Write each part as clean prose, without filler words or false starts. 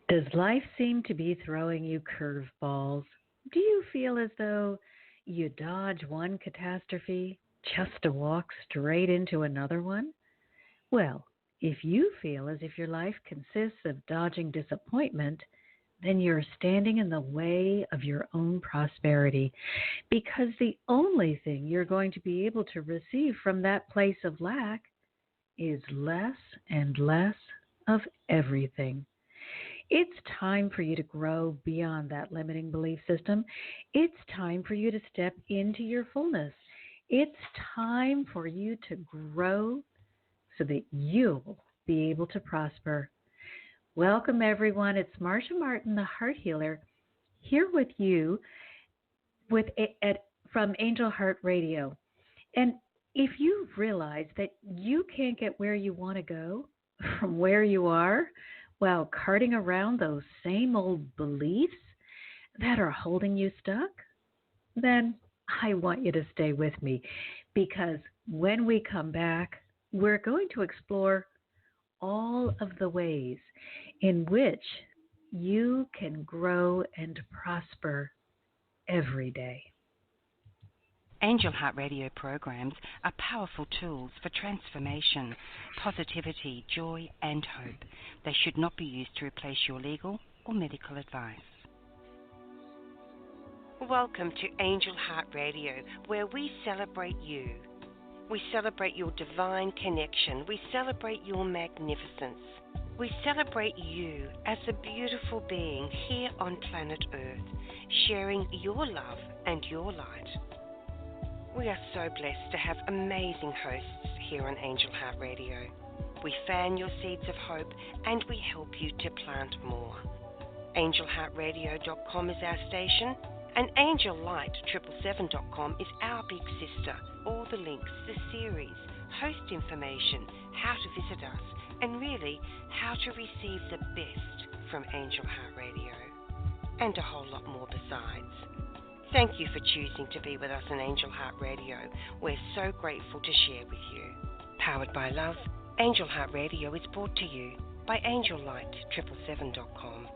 Does life seem to be throwing you curveballs? Do you feel as though you dodge one catastrophe just to walk straight into another one? Well, if you feel as if your life consists of dodging disappointment, then you're standing in the way of your own prosperity because the only thing you're going to be able to receive from that place of lack is less and less of everything. It's time for you to grow beyond that limiting belief system. It's time for you to step into your fullness. It's time for you to grow so that you'll be able to prosper. Welcome, everyone. It's Marcia Martin, the Heart Healer, here with you from Angel Heart Radio. And if you realize that you can't get where you want to go from where you are while carting around those same old beliefs that are holding you stuck, then I want you to stay with me because when we come back, we're going to explore all of the ways in which you can grow and prosper every day. Angel Heart Radio programs are powerful tools for transformation, positivity, joy, and hope. They should not be used to replace your legal or medical advice. Welcome to Angel Heart Radio, where we celebrate you. We celebrate your divine connection. We celebrate your magnificence. We celebrate you as a beautiful being here on planet Earth, sharing your love and your light. We are so blessed to have amazing hosts here on Angel Heart Radio. We fan your seeds of hope and we help you to plant more. AngelHeartRadio.com is our station and AngelLight777.com is our big sister. All the links, the series, host information, how to visit us, and really how to receive the best from Angel Heart Radio, and a whole lot more besides. Thank you for choosing to be with us on Angel Heart Radio. We're so grateful to share with you. Powered by love, Angel Heart Radio is brought to you by AngelLight777.com.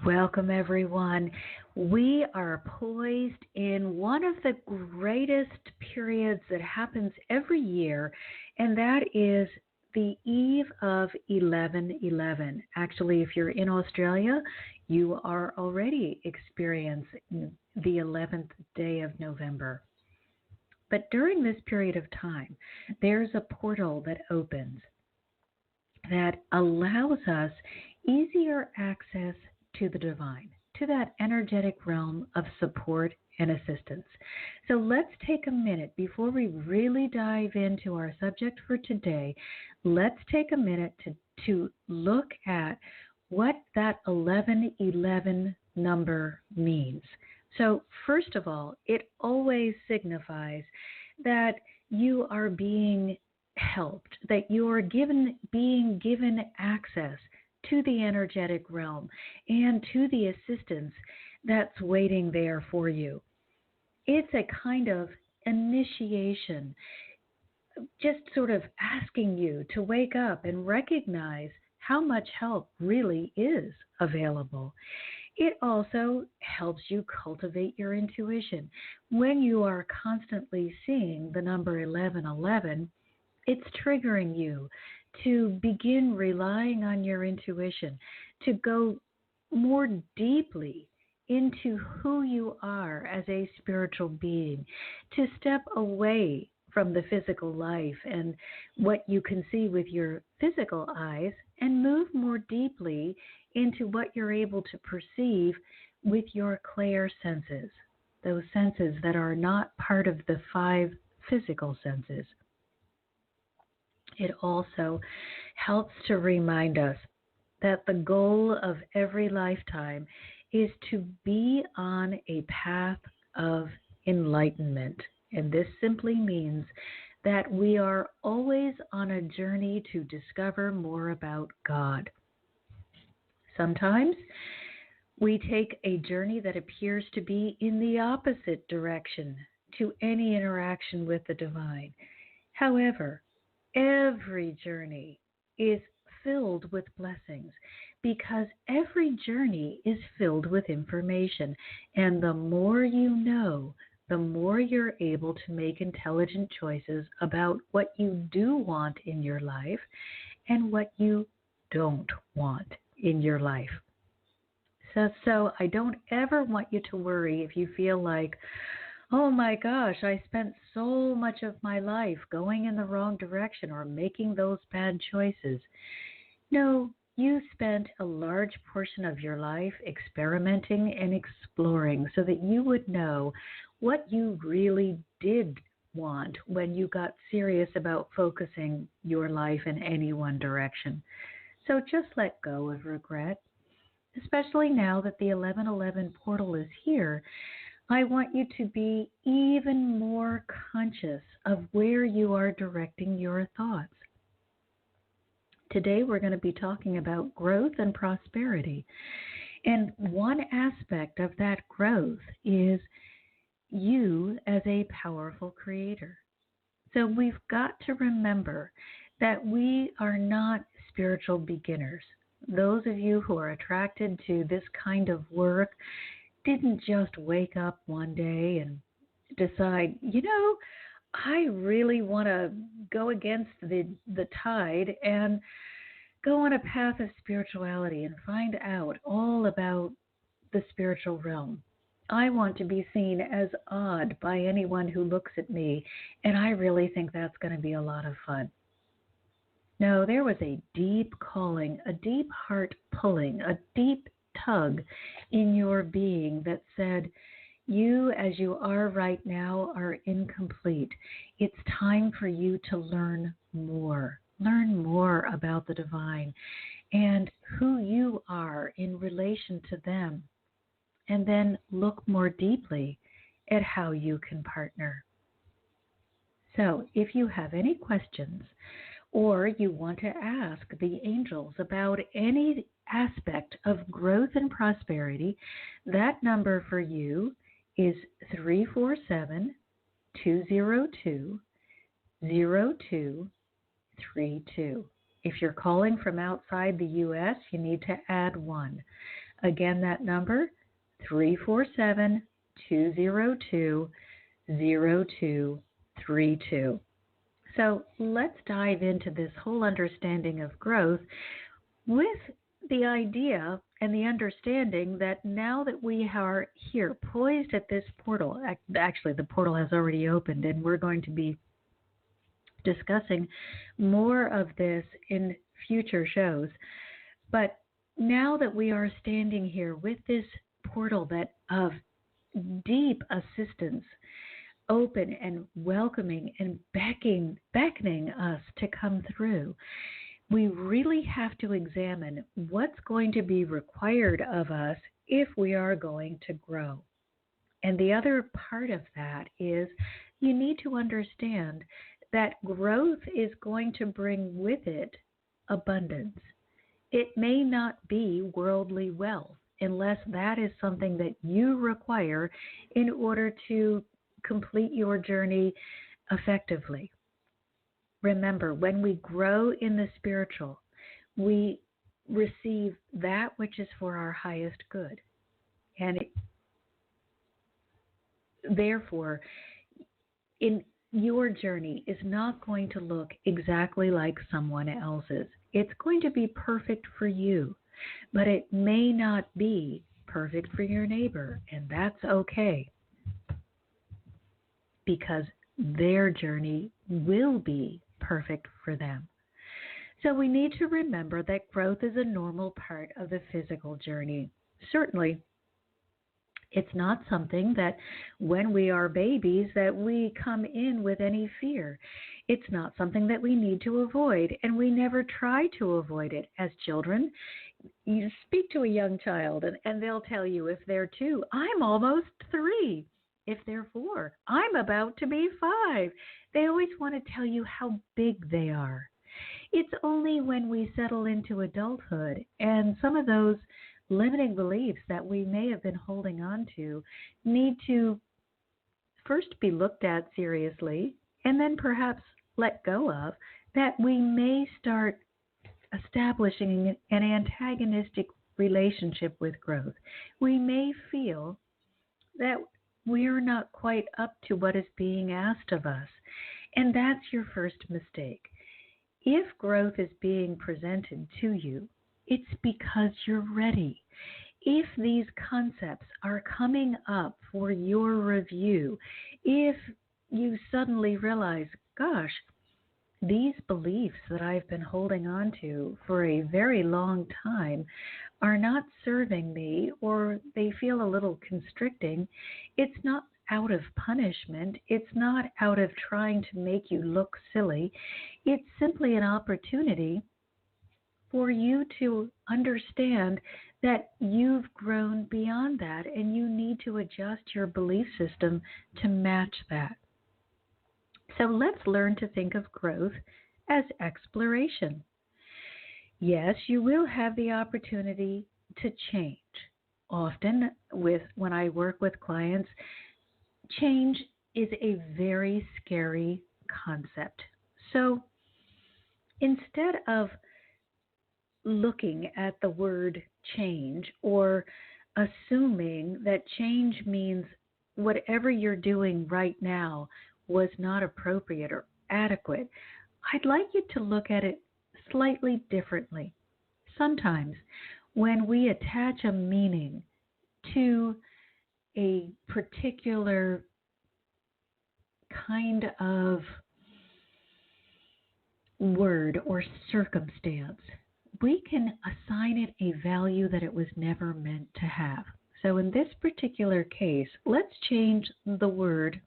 Welcome, everyone. We are poised in one of the greatest periods that happens every year, and that is the eve of 11/11. Actually, if you're in Australia, you are already experiencing the 11th day of November. But during this period of time, there's a portal that opens that allows us easier access to the divine, to that energetic realm of support and assistance. So let's take a minute before we really dive into our subject for today. Let's take a minute to look at what that 11/11 number means. So first of all, it always signifies that you are being helped, that you are being given access to the energetic realm and to the assistance that's waiting there for you. It's a kind of initiation, just sort of asking you to wake up and recognize how much help really is available. It also helps you cultivate your intuition. When you are constantly seeing the number 1111, it's triggering you to begin relying on your intuition, to go more deeply into who you are as a spiritual being, to step away from the physical life and what you can see with your physical eyes and move more deeply into what you're able to perceive with your clair senses, those senses that are not part of the 5 physical senses. It also helps to remind us that the goal of every lifetime is to be on a path of enlightenment. And this simply means that we are always on a journey to discover more about God. Sometimes we take a journey that appears to be in the opposite direction to any interaction with the divine. However, Every journey is filled with blessings because every journey is filled with information. And the more you know, the more you're able to make intelligent choices about what you do want in your life and what you don't want in your life. So I don't ever want you to worry if you feel like, oh my gosh, I spent so much of my life going in the wrong direction or making those bad choices. No, you spent a large portion of your life experimenting and exploring so that you would know what you really did want when you got serious about focusing your life in any one direction. So just let go of regret, especially now that the 1111 portal is here. I want you to be even more conscious of where you are directing your thoughts. Today, we're going to be talking about growth and prosperity. And one aspect of that growth is you as a powerful creator. So we've got to remember that we are not spiritual beginners. Those of you who are attracted to this kind of work didn't just wake up one day and decide, I really want to go against the tide and go on a path of spirituality and find out all about the spiritual realm. I want to be seen as odd by anyone who looks at me, and I really think that's going to be a lot of fun. No, there was a deep calling, a deep heart pulling, a deep tug in your being that said, you as you are right now are incomplete. It's time for you to learn more. Learn more about the divine and who you are in relation to them. And then look more deeply at how you can partner. So if you have any questions or you want to ask the angels about any aspect of growth and prosperity, that number for you is 347 202 0232. If you're calling from outside the U.S., you need to add 1. Again, that number, 347 202 0232. So let's dive into this whole understanding of growth with the idea and the understanding that now that we are here poised at this portal, actually the portal has already opened and we're going to be discussing more of this in future shows. But now that we are standing here with this portal that of deep assistance, open and welcoming and beckoning us to come through, we really have to examine what's going to be required of us if we are going to grow. And the other part of that is you need to understand that growth is going to bring with it abundance. It may not be worldly wealth unless that is something that you require in order to complete your journey effectively. Remember, when we grow in the spiritual, we receive that which is for our highest good. And therefore, in your journey is not going to look exactly like someone else's. It's going to be perfect for you, but it may not be perfect for your neighbor, and that's okay because their journey will be perfect for them. So we need to remember that growth is a normal part of the physical journey. Certainly, it's not something that when we are babies that we come in with any fear. It's not something that we need to avoid, and we never try to avoid it. As children, you speak to a young child, and they'll tell you if they're 2, I'm almost 3. If they're 4, I'm about to be 5. They always want to tell you how big they are. It's only when we settle into adulthood and some of those limiting beliefs that we may have been holding on to need to first be looked at seriously and then perhaps let go of that we may start establishing an antagonistic relationship with growth. We may feel that we're not quite up to what is being asked of us. And that's your first mistake. If growth is being presented to you, it's because you're ready. If these concepts are coming up for your review, if you suddenly realize, gosh, these beliefs that I've been holding on to for a very long time are not serving me, or they feel a little constricting, it's not out of punishment. It's not out of trying to make you look silly. It's simply an opportunity for you to understand that you've grown beyond that and you need to adjust your belief system to match that. So let's learn to think of growth as exploration. Yes, you will have the opportunity to change. Often when I work with clients, change is a very scary concept. So instead of looking at the word change or assuming that change means whatever you're doing right now was not appropriate or adequate, I'd like you to look at it slightly differently. Sometimes when we attach a meaning to a particular kind of word or circumstance, we can assign it a value that it was never meant to have. So in this particular case, let's change the word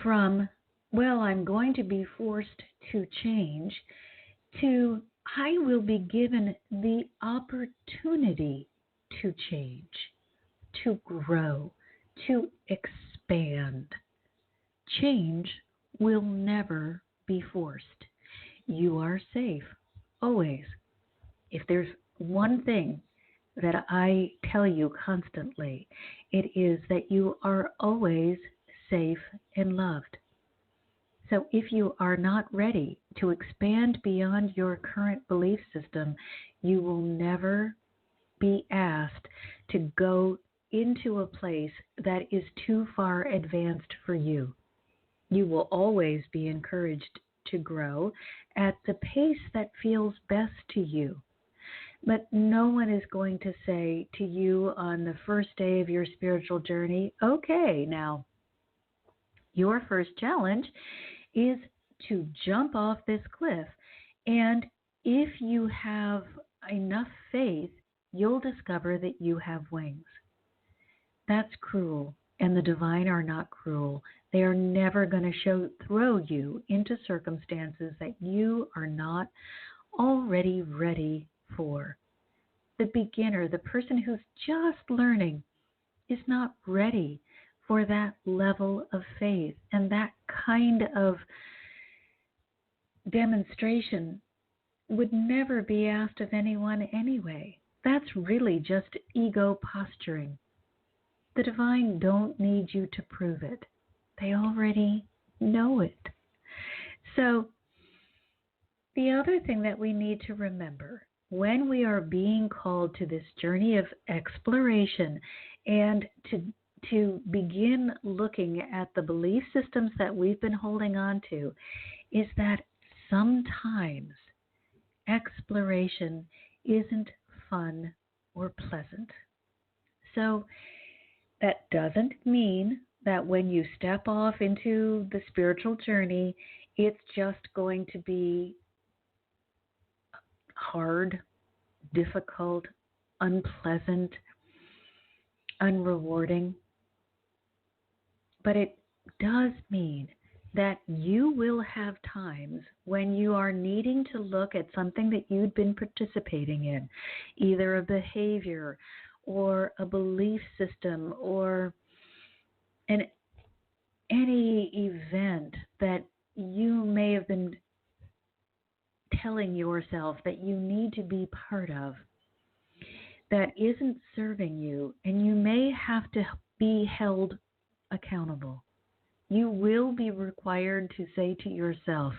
from, well, I'm going to be forced to change, to I will be given the opportunity to change, to grow, to expand. Change will never be forced. You are safe, always. If there's one thing that I tell you constantly, it is that you are always safe and loved. So if you are not ready to expand beyond your current belief system, you will never be asked to go into a place that is too far advanced for you. You will always be encouraged to grow at the pace that feels best to you. But no one is going to say to you on the first day of your spiritual journey, okay, now your first challenge is to jump off this cliff. And if you have enough faith, you'll discover that you have wings. That's cruel. And the divine are not cruel. They are never going to throw you into circumstances that you are not already ready for. The beginner, the person who's just learning, is not ready for that level of faith, and that kind of demonstration would never be asked of anyone anyway. That's really just ego posturing. The divine don't need you to prove it. They already know it. So the other thing that we need to remember when we are being called to this journey of exploration and to begin looking at the belief systems that we've been holding on to is that sometimes exploration isn't fun or pleasant. So that doesn't mean that when you step off into the spiritual journey, it's just going to be hard, difficult, unpleasant, unrewarding. But it does mean that you will have times when you are needing to look at something that you'd been participating in, either a behavior or a belief system or any event that you may have been telling yourself that you need to be part of that isn't serving you, and you may have to be held accountable. You will be required to say to yourself,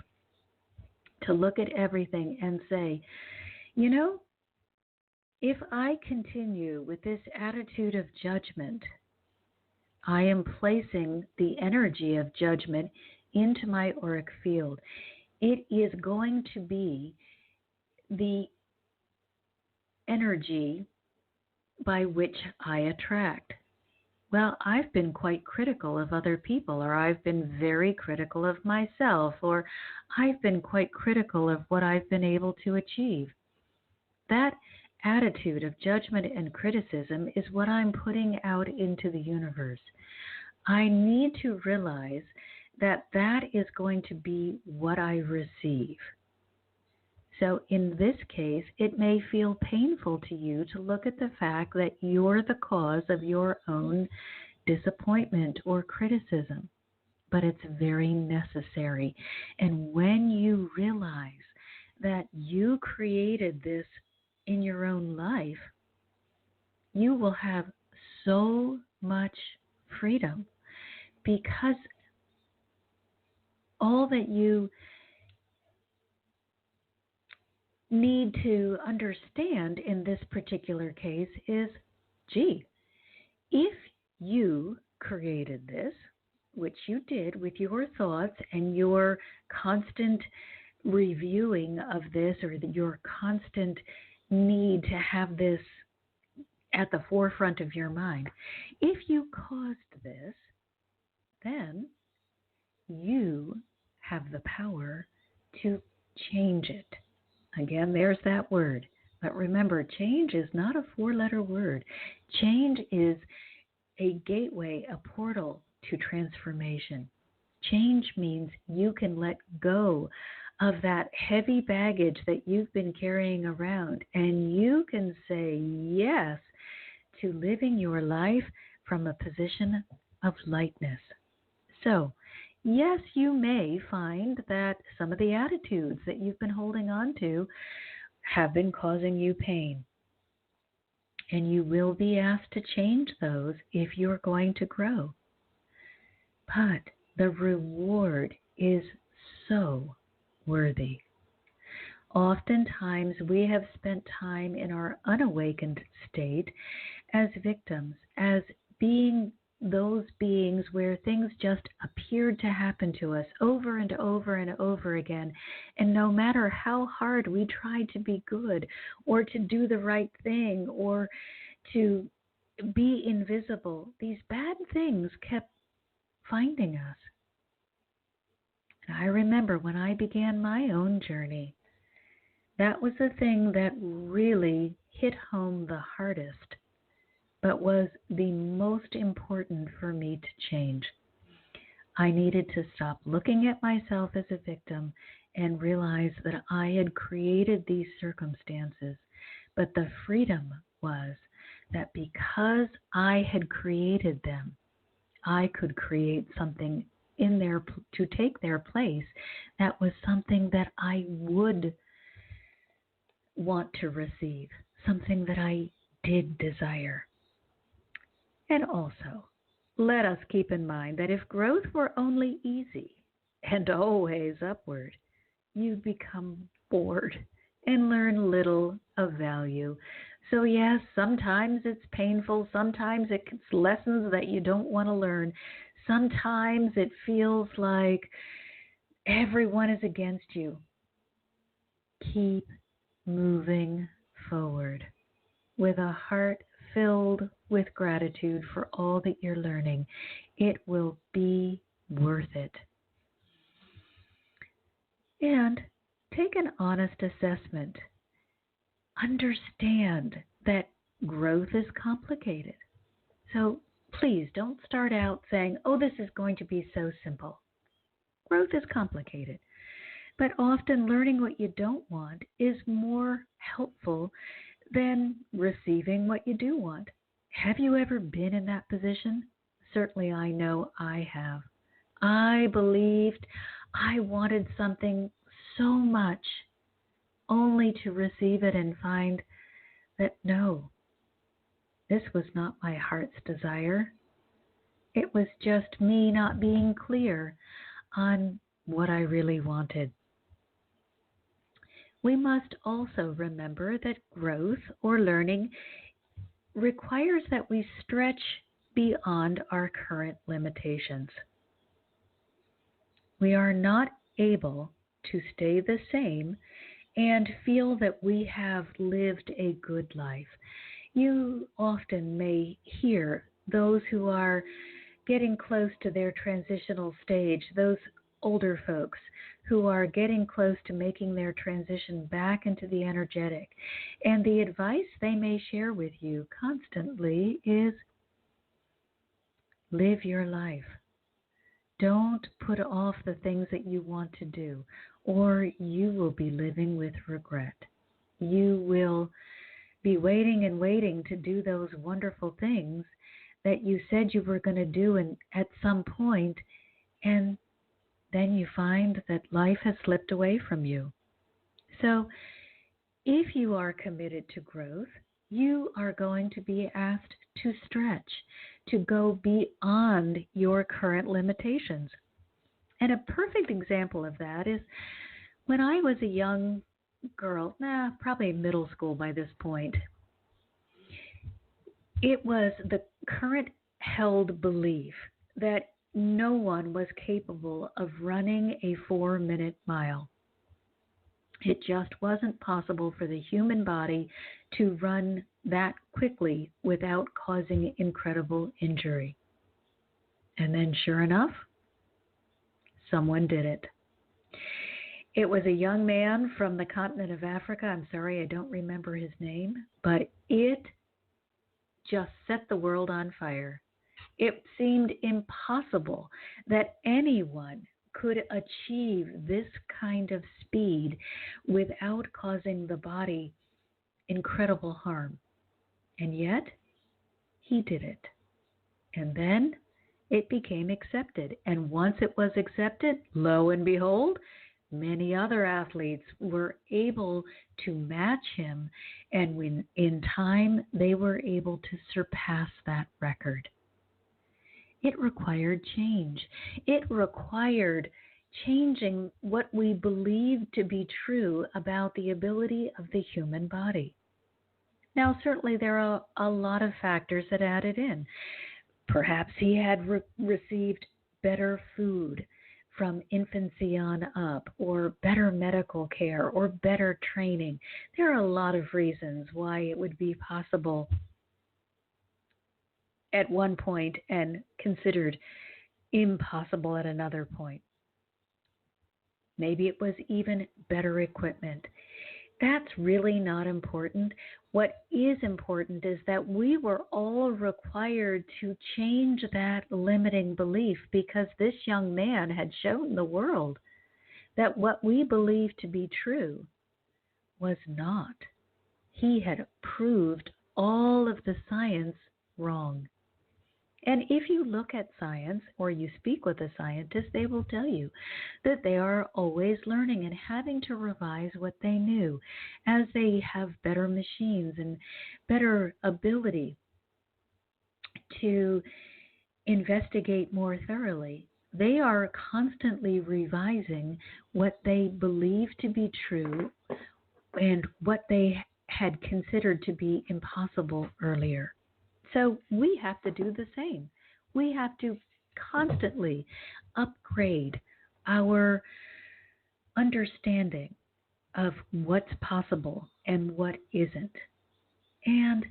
to look at everything and say, you know, if I continue with this attitude of judgment, I am placing the energy of judgment into my auric field. It is going to be the energy by which I attract. Well, I've been quite critical of other people, or I've been very critical of myself, or I've been quite critical of what I've been able to achieve. That attitude of judgment and criticism is what I'm putting out into the universe. I need to realize that that is going to be what I receive. So in this case, it may feel painful to you to look at the fact that you're the cause of your own disappointment or criticism, but it's very necessary. And when you realize that you created this in your own life, you will have so much freedom, because all that you need to understand in this particular case is, gee, if you created this, which you did with your thoughts and your constant reviewing of this, or your constant need to have this at the forefront of your mind, if you caused this, then you have the power to change it. Again, there's that word. But remember, change is not a four-letter word. Change is a gateway, a portal to transformation. Change means you can let go of that heavy baggage that you've been carrying around, and you can say yes to living your life from a position of lightness. So, yes, you may find that some of the attitudes that you've been holding on to have been causing you pain. And you will be asked to change those if you're going to grow. But the reward is so worthy. Oftentimes, we have spent time in our unawakened state as victims, as being those beings where things just appeared to happen to us over and over and over again. And no matter how hard we tried to be good, or to do the right thing, or to be invisible, these bad things kept finding us. And I remember when I began my own journey, that was the thing that really hit home the hardest, but was the most important for me to change. I needed to stop looking at myself as a victim and realize that I had created these circumstances. But the freedom was that because I had created them, I could create something in there to take their place that was something that I would want to receive, something that I did desire. And also, let us keep in mind that if growth were only easy and always upward, you'd become bored and learn little of value. So yes, sometimes it's painful. Sometimes it's lessons that you don't want to learn. Sometimes it feels like everyone is against you. Keep moving forward with a heart filled with gratitude for all that you're learning. It will be worth it. And take an honest assessment. Understand that growth is complicated. So please don't start out saying, oh, this is going to be so simple. Growth is complicated. But often learning what you don't want is more helpful than receiving what you do want. Have you ever been in that position? Certainly I know I have. I believed I wanted something so much, only to receive it and find that no, this was not my heart's desire. It was just me not being clear on what I really wanted. We must also remember that growth or learning requires that we stretch beyond our current limitations. We are not able to stay the same and feel that we have lived a good life. You often may hear those who are getting close to their transitional stage, those older folks who are getting close to making their transition back into the energetic. And the advice they may share with you constantly is live your life. Don't put off the things that you want to do, or you will be living with regret. You will be waiting and waiting to do those wonderful things that you said you were going to do at some point, and then you find that life has slipped away from you. So if you are committed to growth, you are going to be asked to stretch, to go beyond your current limitations. And a perfect example of that is when I was a young girl, probably middle school by this point, it was the current held belief that no one was capable of running a 4-minute mile. It just wasn't possible for the human body to run that quickly without causing incredible injury. And then, sure enough, someone did it. It was a young man from the continent of Africa. I'm sorry, I don't remember his name, but it just set the world on fire. It seemed impossible that anyone could achieve this kind of speed without causing the body incredible harm. And yet, he did it. And then it became accepted. And once it was accepted, lo and behold, many other athletes were able to match him, and when in time they were able to surpass that record. It required change. It required changing what we believed to be true about the ability of the human body. Now, certainly there are a lot of factors that added in. Perhaps he had received better food from infancy on up, or better medical care, or better training. There are a lot of reasons why it would be possible at one point and considered impossible at another point. Maybe it was even better equipment. That's really not important. What is important is that we were all required to change that limiting belief, because this young man had shown the world that what we believed to be true was not. He had proved all of the science wrong. And if you look at science, or you speak with a scientist, they will tell you that they are always learning and having to revise what they knew as they have better machines and better ability to investigate more thoroughly. They are constantly revising what they believe to be true and what they had considered to be impossible earlier. So we have to do the same. We have to constantly upgrade our understanding of what's possible and what isn't. And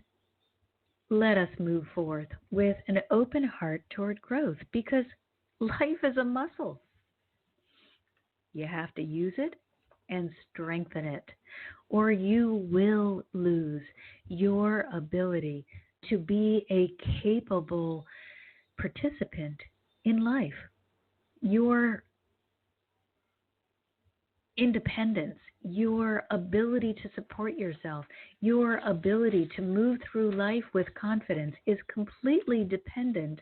let us move forth with an open heart toward growth, because life is a muscle. You have to use it and strengthen it, or you will lose your ability to be a capable participant in life. Your independence, your ability to support yourself, your ability to move through life with confidence is completely dependent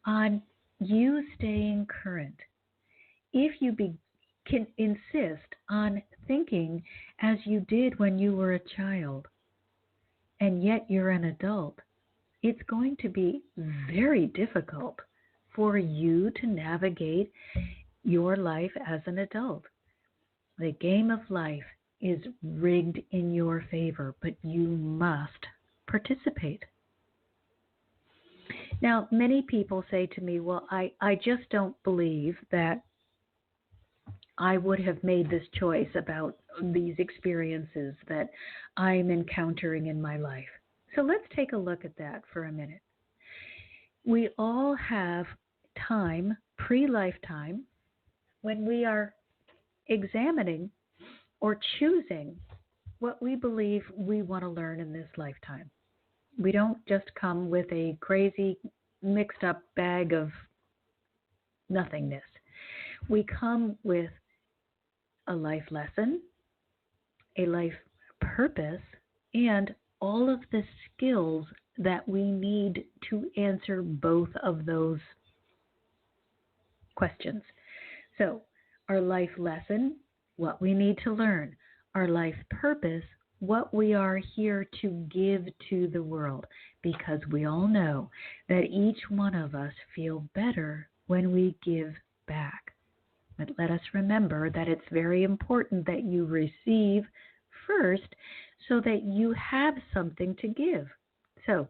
on you staying current. If you can insist on thinking as you did when you were a child, and yet you're an adult, it's going to be very difficult for you to navigate your life as an adult. The game of life is rigged in your favor, but you must participate. Now, many people say to me, well, I just don't believe that I would have made this choice about these experiences that I'm encountering in my life. So let's take a look at that for a minute. We all have time, pre-lifetime, when we are examining or choosing what we believe we want to learn in this lifetime. We don't just come with a crazy mixed up bag of nothingness. We come with a life lesson, a life purpose, and all of the skills that we need to answer both of those questions. So, our life lesson, what we need to learn, our life purpose, what we are here to give to the world, because we all know that each one of us feel better when we give back. But let us remember that it's very important that you receive first so that you have something to give. So,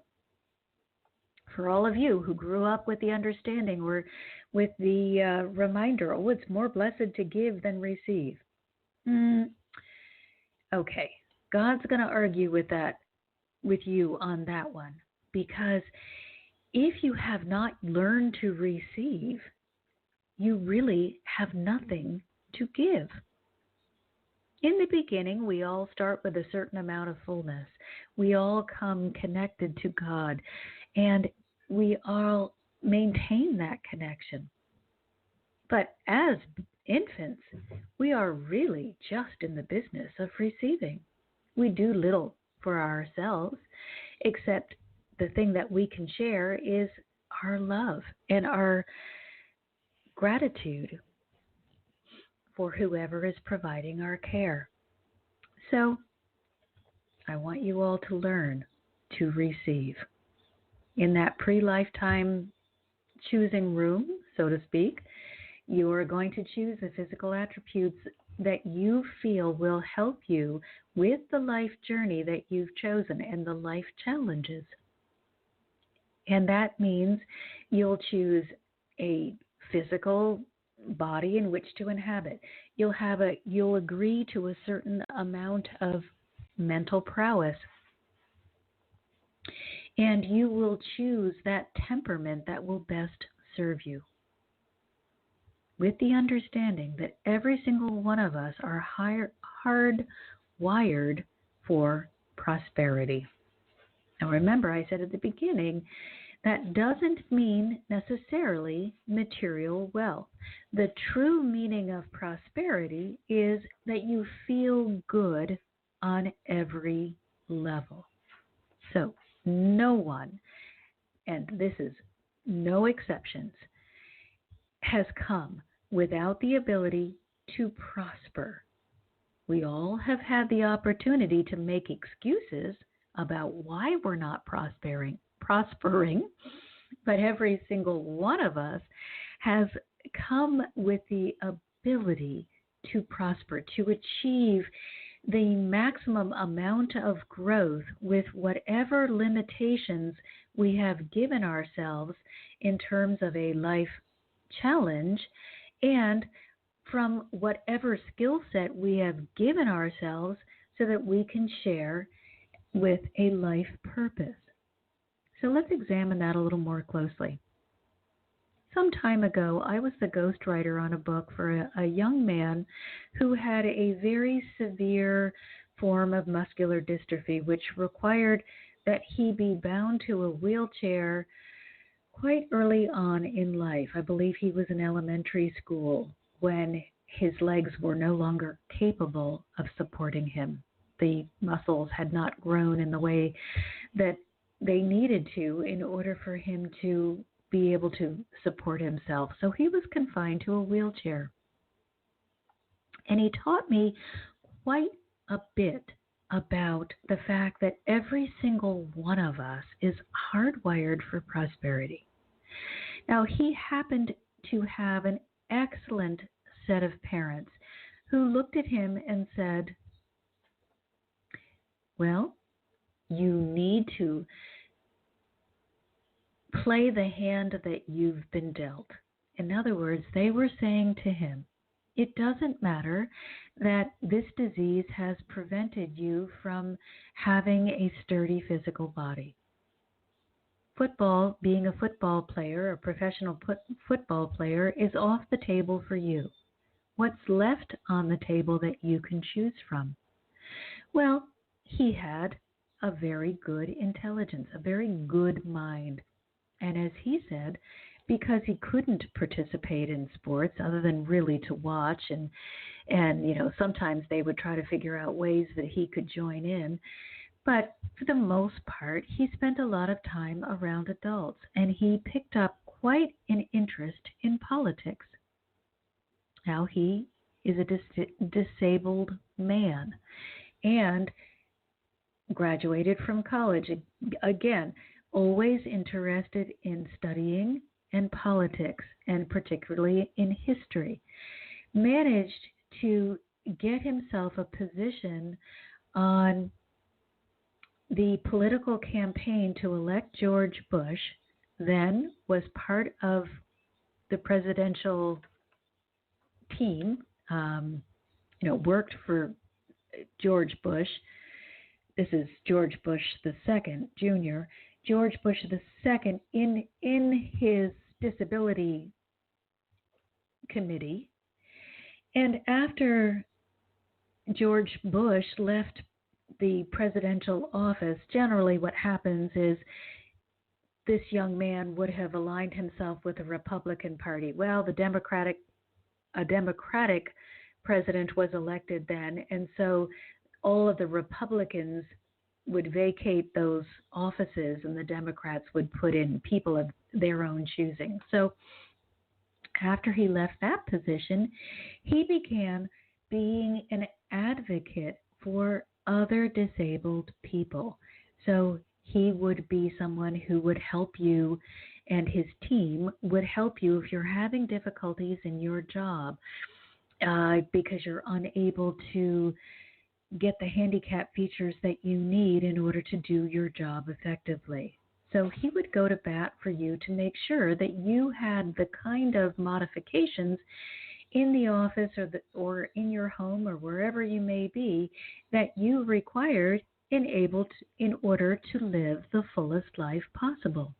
for all of you who grew up with the understanding or with the reminder, oh, it's more blessed to give than receive. Okay, God's going to argue with you on that one, because if you have not learned to receive, you really have nothing to give. In the beginning, we all start with a certain amount of fullness. We all come connected to God, and we all maintain that connection. But as infants, we are really just in the business of receiving. We do little for ourselves, except the thing that we can share is our love and our gratitude for whoever is providing our care. So, I want you all to learn to receive. In that pre-lifetime choosing room, so to speak, you are going to choose the physical attributes that you feel will help you with the life journey that you've chosen and the life challenges. And that means you'll choose a physical body in which to inhabit. You'll agree to a certain amount of mental prowess. And you will choose that temperament that will best serve you, with the understanding that every single one of us are hardwired for prosperity. Now remember, I said at the beginning, that doesn't mean necessarily material wealth. The true meaning of prosperity is that you feel good on every level. So no one, and this is no exceptions, has come without the ability to prosper. We all have had the opportunity to make excuses about why we're not prospering, but every single one of us has come with the ability to prosper, to achieve the maximum amount of growth with whatever limitations we have given ourselves in terms of a life challenge, and from whatever skill set we have given ourselves so that we can share with a life purpose. So let's examine that a little more closely. Some time ago, I was the ghostwriter on a book for a young man who had a very severe form of muscular dystrophy, which required that he be bound to a wheelchair quite early on in life. I believe he was in elementary school when his legs were no longer capable of supporting him. The muscles had not grown in the way that they needed to in order for him to be able to support himself. So he was confined to a wheelchair. And he taught me quite a bit about the fact that every single one of us is hardwired for prosperity. Now, he happened to have an excellent set of parents who looked at him and said, well, you need to play the hand that you've been dealt. In other words, they were saying to him, it doesn't matter that this disease has prevented you from having a sturdy physical body. Football, being a football player, a professional football player, is off the table for you. What's left on the table that you can choose from? Well, he had a very good intelligence, a very good mind. And as he said, because he couldn't participate in sports other than really to watch and sometimes they would try to figure out ways that he could join in, but for the most part he spent a lot of time around adults and he picked up quite an interest in politics. Now he is a disabled man and graduated from college. Again, always interested in studying and politics, and particularly in history. Managed to get himself a position on the political campaign to elect George Bush, then was part of the presidential team, worked for George Bush. This is George Bush the second, Jr. George Bush the second in his disability committee. And after George Bush left the presidential office, generally what happens is this young man would have aligned himself with the Republican Party. Well, a Democratic president was elected then, and so all of the Republicans would vacate those offices and the Democrats would put in people of their own choosing. So after he left that position, he began being an advocate for other disabled people. So he would be someone who would help you, and his team would help you if you're having difficulties in your job because you're unable to get the handicap features that you need in order to do your job effectively. So he would go to bat for you to make sure that you had the kind of modifications in the office or in your home or wherever you may be that you required in order to live the fullest life possible.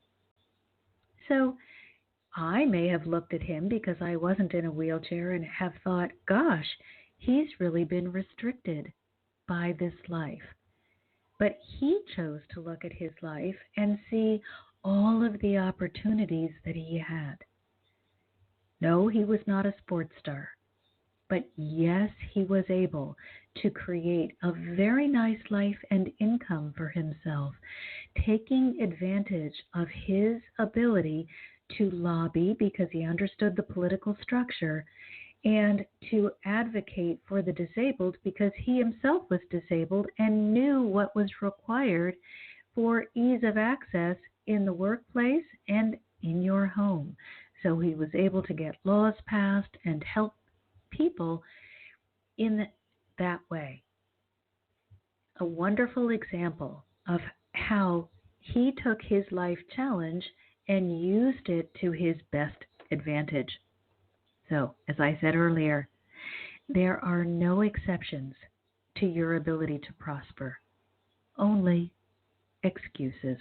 So I may have looked at him because I wasn't in a wheelchair and have thought, gosh, he's really been restricted by this life. But he chose to look at his life and see all of the opportunities that he had. No, he was not a sports star, but yes, he was able to create a very nice life and income for himself, taking advantage of his ability to lobby because he understood the political structure and to advocate for the disabled because he himself was disabled and knew what was required for ease of access in the workplace and in your home. So he was able to get laws passed and help people in that way. A wonderful example of how he took his life challenge and used it to his best advantage. So, as I said earlier, there are no exceptions to your ability to prosper, only excuses.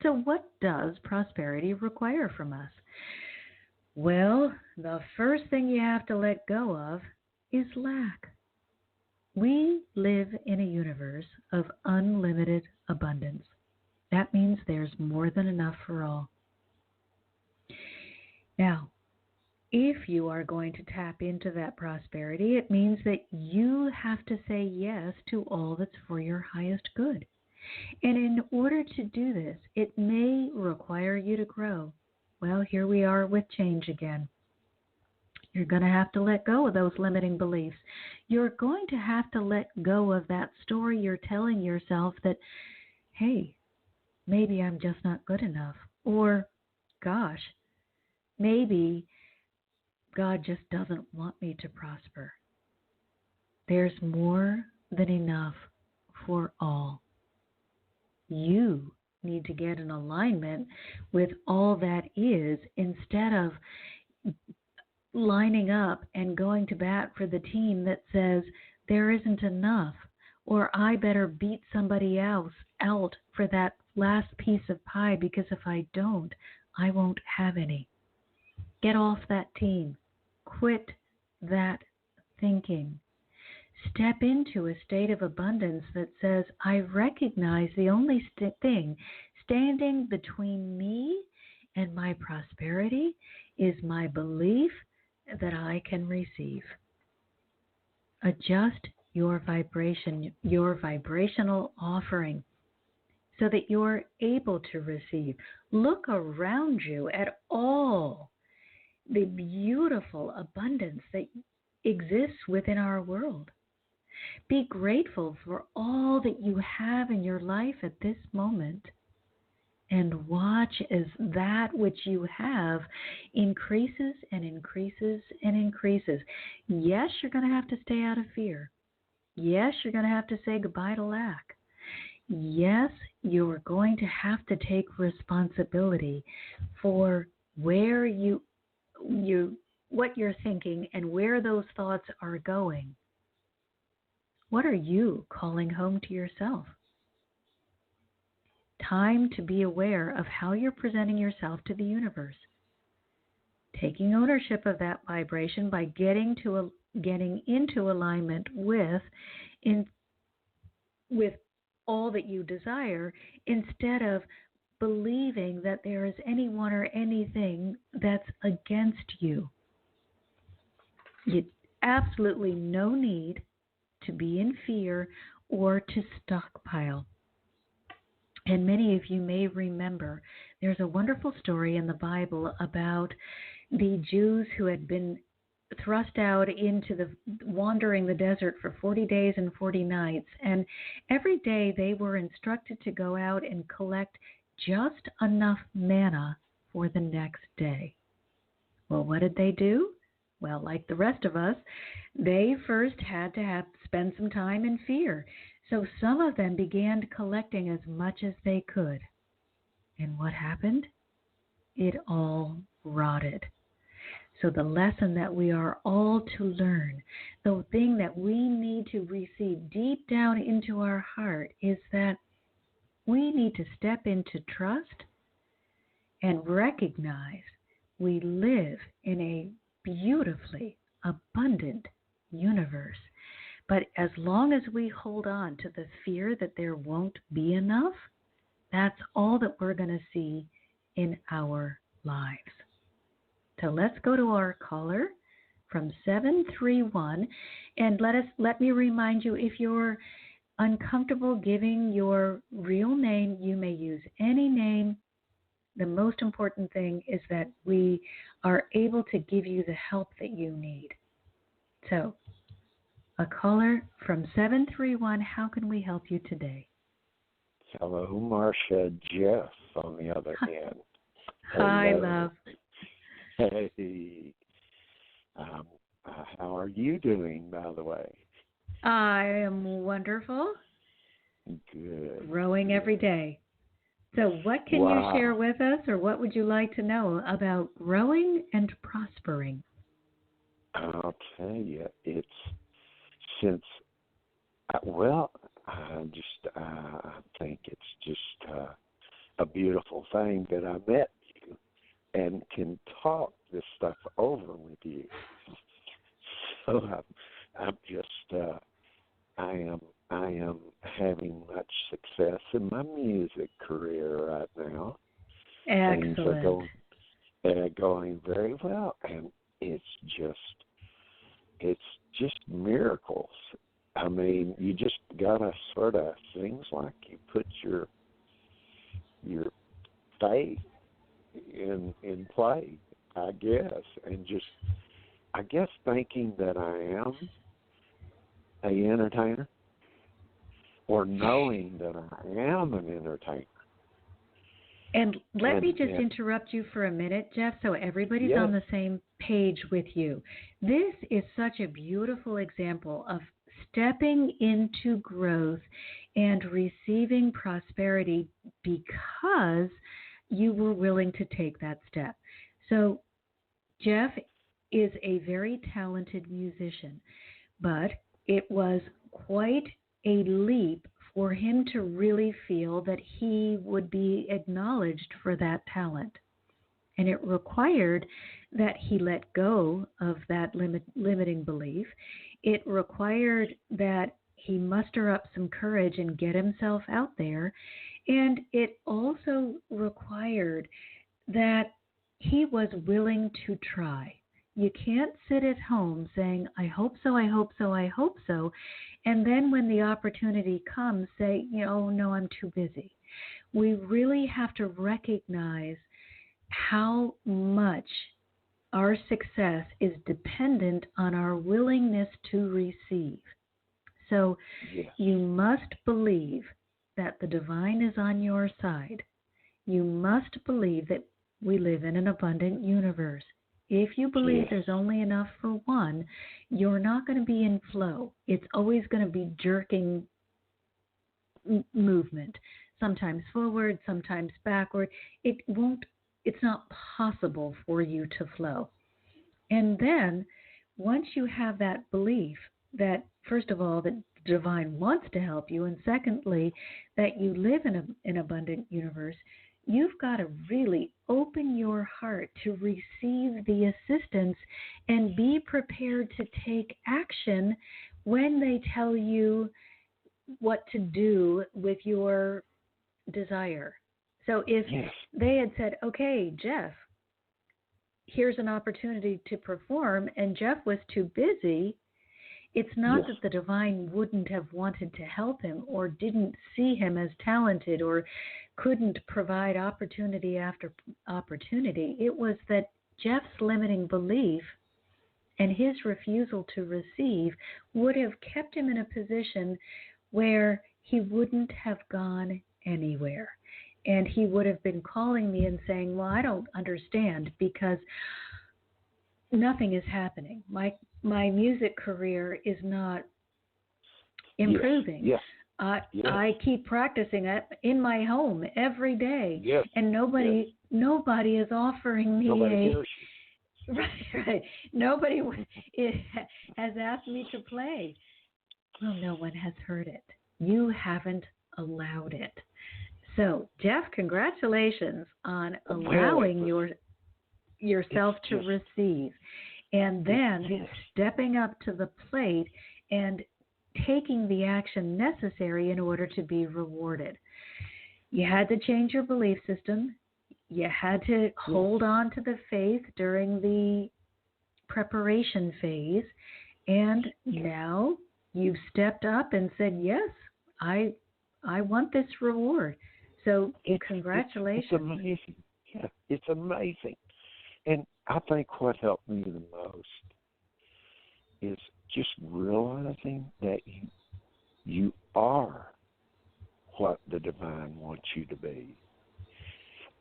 So, what does prosperity require from us? Well, the first thing you have to let go of is lack. We live in a universe of unlimited abundance. That means there's more than enough for all. Now, if you are going to tap into that prosperity, it means that you have to say yes to all that's for your highest good. And in order to do this, it may require you to grow. Well, here we are with change again. You're going to have to let go of those limiting beliefs. You're going to have to let go of that story you're telling yourself that, hey, maybe I'm just not good enough. Or, gosh, maybe God just doesn't want me to prosper. There's more than enough for all. You need to get in alignment with all that is instead of lining up and going to bat for the team that says there isn't enough, or I better beat somebody else out for that last piece of pie because if I don't, I won't have any. Get off that team. Quit that thinking. Step into a state of abundance that says, I recognize the only thing standing between me and my prosperity is my belief that I can receive. Adjust your vibration, your vibrational offering, so that you're able to receive. Look around you at all the beautiful abundance that exists within our world. Be grateful for all that you have in your life at this moment, and watch as that which you have increases and increases and increases. Yes, you're going to have to stay out of fear. Yes, you're going to have to say goodbye to lack. Yes, you're going to have to take responsibility for where what you're thinking and where those thoughts are going. What are you calling home to yourself? Time to be aware of how you're presenting yourself to the universe. Taking ownership of that vibration by getting into alignment with all that you desire, instead of believing that there is anyone or anything that's against you. You absolutely no need to be in fear or to stockpile. And many of you may remember there's a wonderful story in the Bible about the Jews who had been thrust out into wandering the desert for 40 days and 40 nights. And every day they were instructed to go out and collect just enough manna for the next day. Well, what did they do? Well, like the rest of us, they first had to spend some time in fear. So some of them began collecting as much as they could. And what happened? It all rotted. So the lesson that we are all to learn, the thing that we need to receive deep down into our heart, is that we need to step into trust and recognize we live in a beautifully abundant universe. But as long as we hold on to the fear that there won't be enough, that's all that we're going to see in our lives. So let's go to our caller from 731, and let me remind you, if you're uncomfortable giving your real name, you may use any name. The most important thing is that we are able to give you the help that you need. So, a caller from 731, how can we help you today? Hello, Marcia. Jeff on the other hand. Hi, Hello. love. Hey. How are you doing, by the way? I am wonderful. Good. Growing every day. So what can you share with us, or what would you like to know about growing and prospering? I'll tell you, it's since, I think it's just a beautiful thing that I met you and can talk this stuff over with you. So I'm just, I am having much success in my music career right now. Excellent. Things are going very well, and it's just miracles. I mean, you just gotta sort of, things like you put your faith in play, I guess, and just, I guess, thinking that I am an entertainer, or knowing that I am an entertainer. And let me And just interrupt you for a minute, Jeff, so everybody's yes, on the same page with you. This is such a beautiful example of stepping into growth and receiving prosperity because you were willing to take that step. So, Jeff is a very talented musician, but it was quite a leap for him to really feel that he would be acknowledged for that talent. And it required that he let go of that limiting belief. It required that he muster up some courage and get himself out there. And it also required that he was willing to try. You can't sit at home saying, I hope so, I hope so, I hope so. And then when the opportunity comes, say, no, I'm too busy. We really have to recognize how much our success is dependent on our willingness to receive. So yes, you must believe that the divine is on your side. You must believe that we live in an abundant universe. If you believe yes, there's only enough for one, you're not going to be in flow. It's always going to be jerking movement, sometimes forward, sometimes backward. It's not possible for you to flow. And then once you have that belief that, first of all, that the divine wants to help you, and secondly, that you live in an abundant universe, you've got to really open your heart to receive the assistance and be prepared to take action when they tell you what to do with your desire. So if yes, they had said, okay, Jeff, here's an opportunity to perform, and Jeff was too busy, it's not yes, that the divine wouldn't have wanted to help him or didn't see him as talented or couldn't provide opportunity after opportunity. It was that Jeff's limiting belief and his refusal to receive would have kept him in a position where he wouldn't have gone anywhere. And he would have been calling me and saying, well, I don't understand because nothing is happening. My music career is not yes, improving. yes, yes, I keep practicing it in my home every day, yes, and yes. nobody is offering me Nobody a hears right. Nobody has asked me to play. Well, no one has heard it. You haven't allowed it. So, Jeff, congratulations on you. Well, allowing yourself it's to just, receive and then yes, stepping up to the plate and taking the action necessary in order to be rewarded. You had to change your belief system. You had to yes, hold on to the faith during the preparation phase. And yes. now you've stepped up and said, yes, I want this reward. So It's congratulations. amazing. Yeah, it's amazing. And I think what helped me the most is just realizing that you are what the divine wants you to be.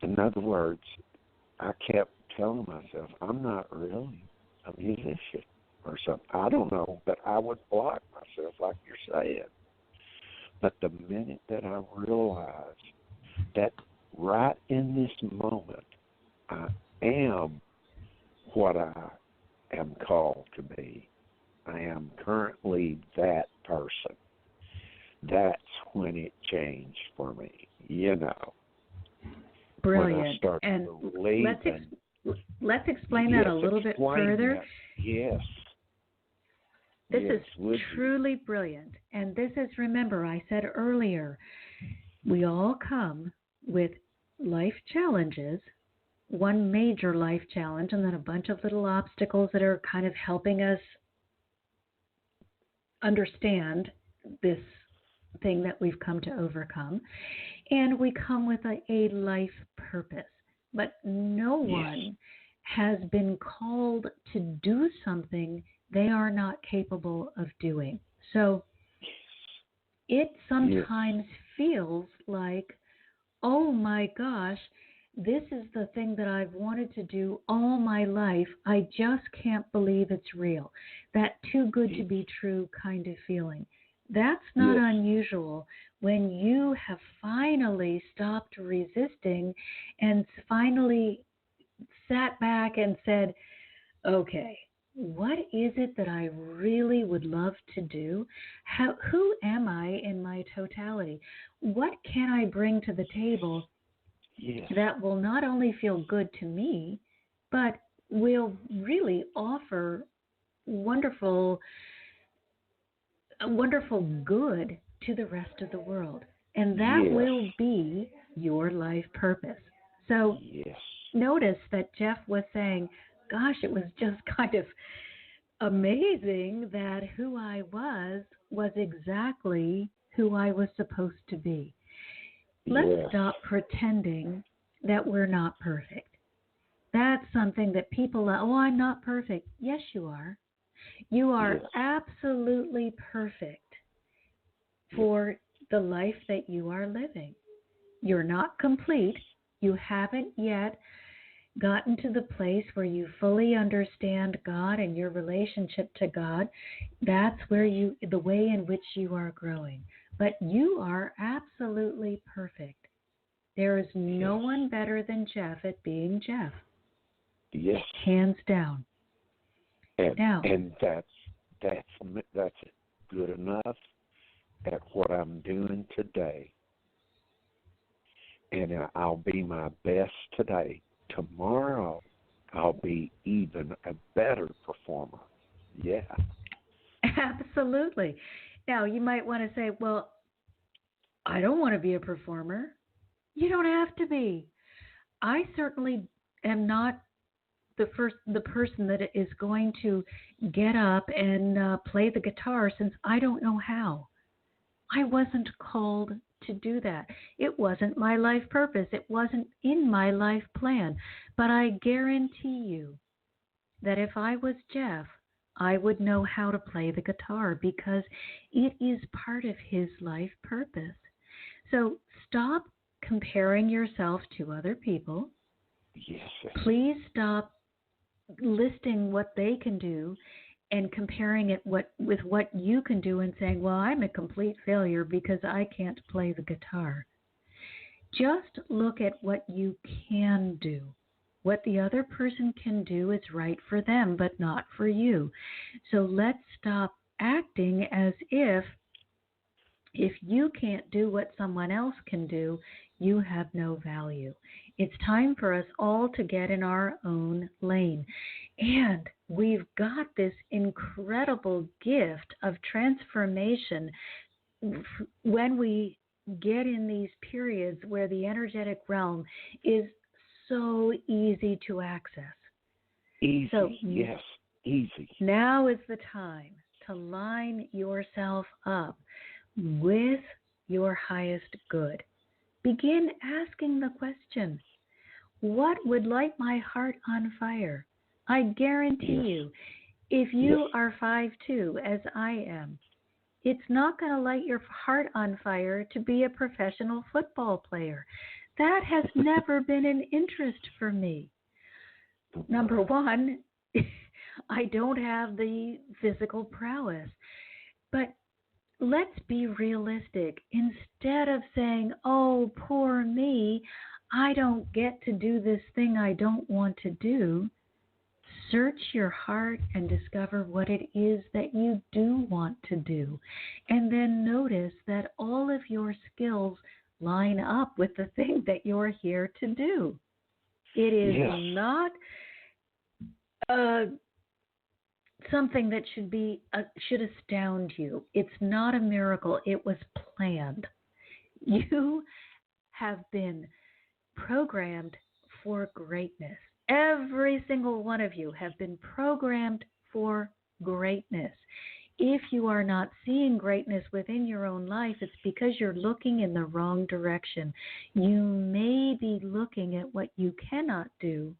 In other words, I kept telling myself, I'm not really a musician or something. I don't know, but I would block myself like you're saying. But the minute that I realized that right in this moment, I am what I am called to be. I am currently that person. That's when it changed for me, when I Brilliant. started And believing. let's explain that Yes, a little bit explain further. that. Yes, This yes, is would you? truly brilliant. And this is, remember, I said earlier, we all come with life challenges, one major life challenge, and then a bunch of little obstacles that are kind of helping us understand this thing that we've come to overcome. And we come with a life purpose. But no Yes, one has been called to do something they are not capable of doing. So it yes, sometimes feels like, oh my gosh, this is the thing that I've wanted to do all my life. I just can't believe it's real. That too good to be true kind of feeling. That's not Yes. unusual when you have finally stopped resisting and finally sat back and said, okay, what is it that I really would love to do? Who am I in my totality? What can I bring to the table Yes. that will not only feel good to me, but will really offer wonderful, wonderful good to the rest of the world? And that Yes. will be your life purpose. So Yes. notice that Jeff was saying, gosh, it was just kind of amazing that who I was exactly who I was supposed to be. Let's Yes. stop pretending that we're not perfect. That's something that people, oh, I'm not perfect. Yes, you are. You are Yes. absolutely perfect Yes. for the life that you are living. You're not complete. You haven't yet gotten to the place where you fully understand God and your relationship to God. That's where the way in which you are growing. But you are absolutely perfect. There is no Yes. one better than Jeff at being Jeff, Yes. hands down. And Now, that's good enough at what I'm doing today. And I'll be my best today. Tomorrow, I'll be even a better performer. Yeah. absolutely. Now, you might want to say, well, I don't want to be a performer. You don't have to be. I certainly am not the person that is going to get up and play the guitar, since I don't know how. I wasn't called to do that. It wasn't my life purpose. It wasn't in my life plan. But I guarantee you that if I was Jeff, I would know how to play the guitar, because it is part of his life purpose. So stop comparing yourself to other people. Yes. Please stop listing what they can do and comparing it with what you can do and saying, well, I'm a complete failure because I can't play the guitar. Just look at what you can do. What the other person can do is right for them, but not for you. So let's stop acting as if you can't do what someone else can do, you have no value. It's time for us all to get in our own lane. And we've got this incredible gift of transformation when we get in these periods where the energetic realm is so easy to access. Easy. So, Yes. Easy. now is the time to line yourself up with your highest good. Begin asking the question, what would light my heart on fire? I guarantee Yes. you, if Yes. you are 5'2", as I am, it's not going to light your heart on fire to be a professional football player. That has never been an interest for me. Number one, I don't have the physical prowess. But let's be realistic. Instead of saying, oh, poor me, I don't get to do this thing I don't want to do, search your heart and discover what it is that you do want to do. And then notice that all of your skills line up with the thing that you're here to do. It is Yes. not something that should astound you. It's not a miracle. It was planned. You have been programmed for greatness. Every single one of you have been programmed for greatness. If you are not seeing greatness within your own life, it's because you're looking in the wrong direction. You may be looking at what you cannot do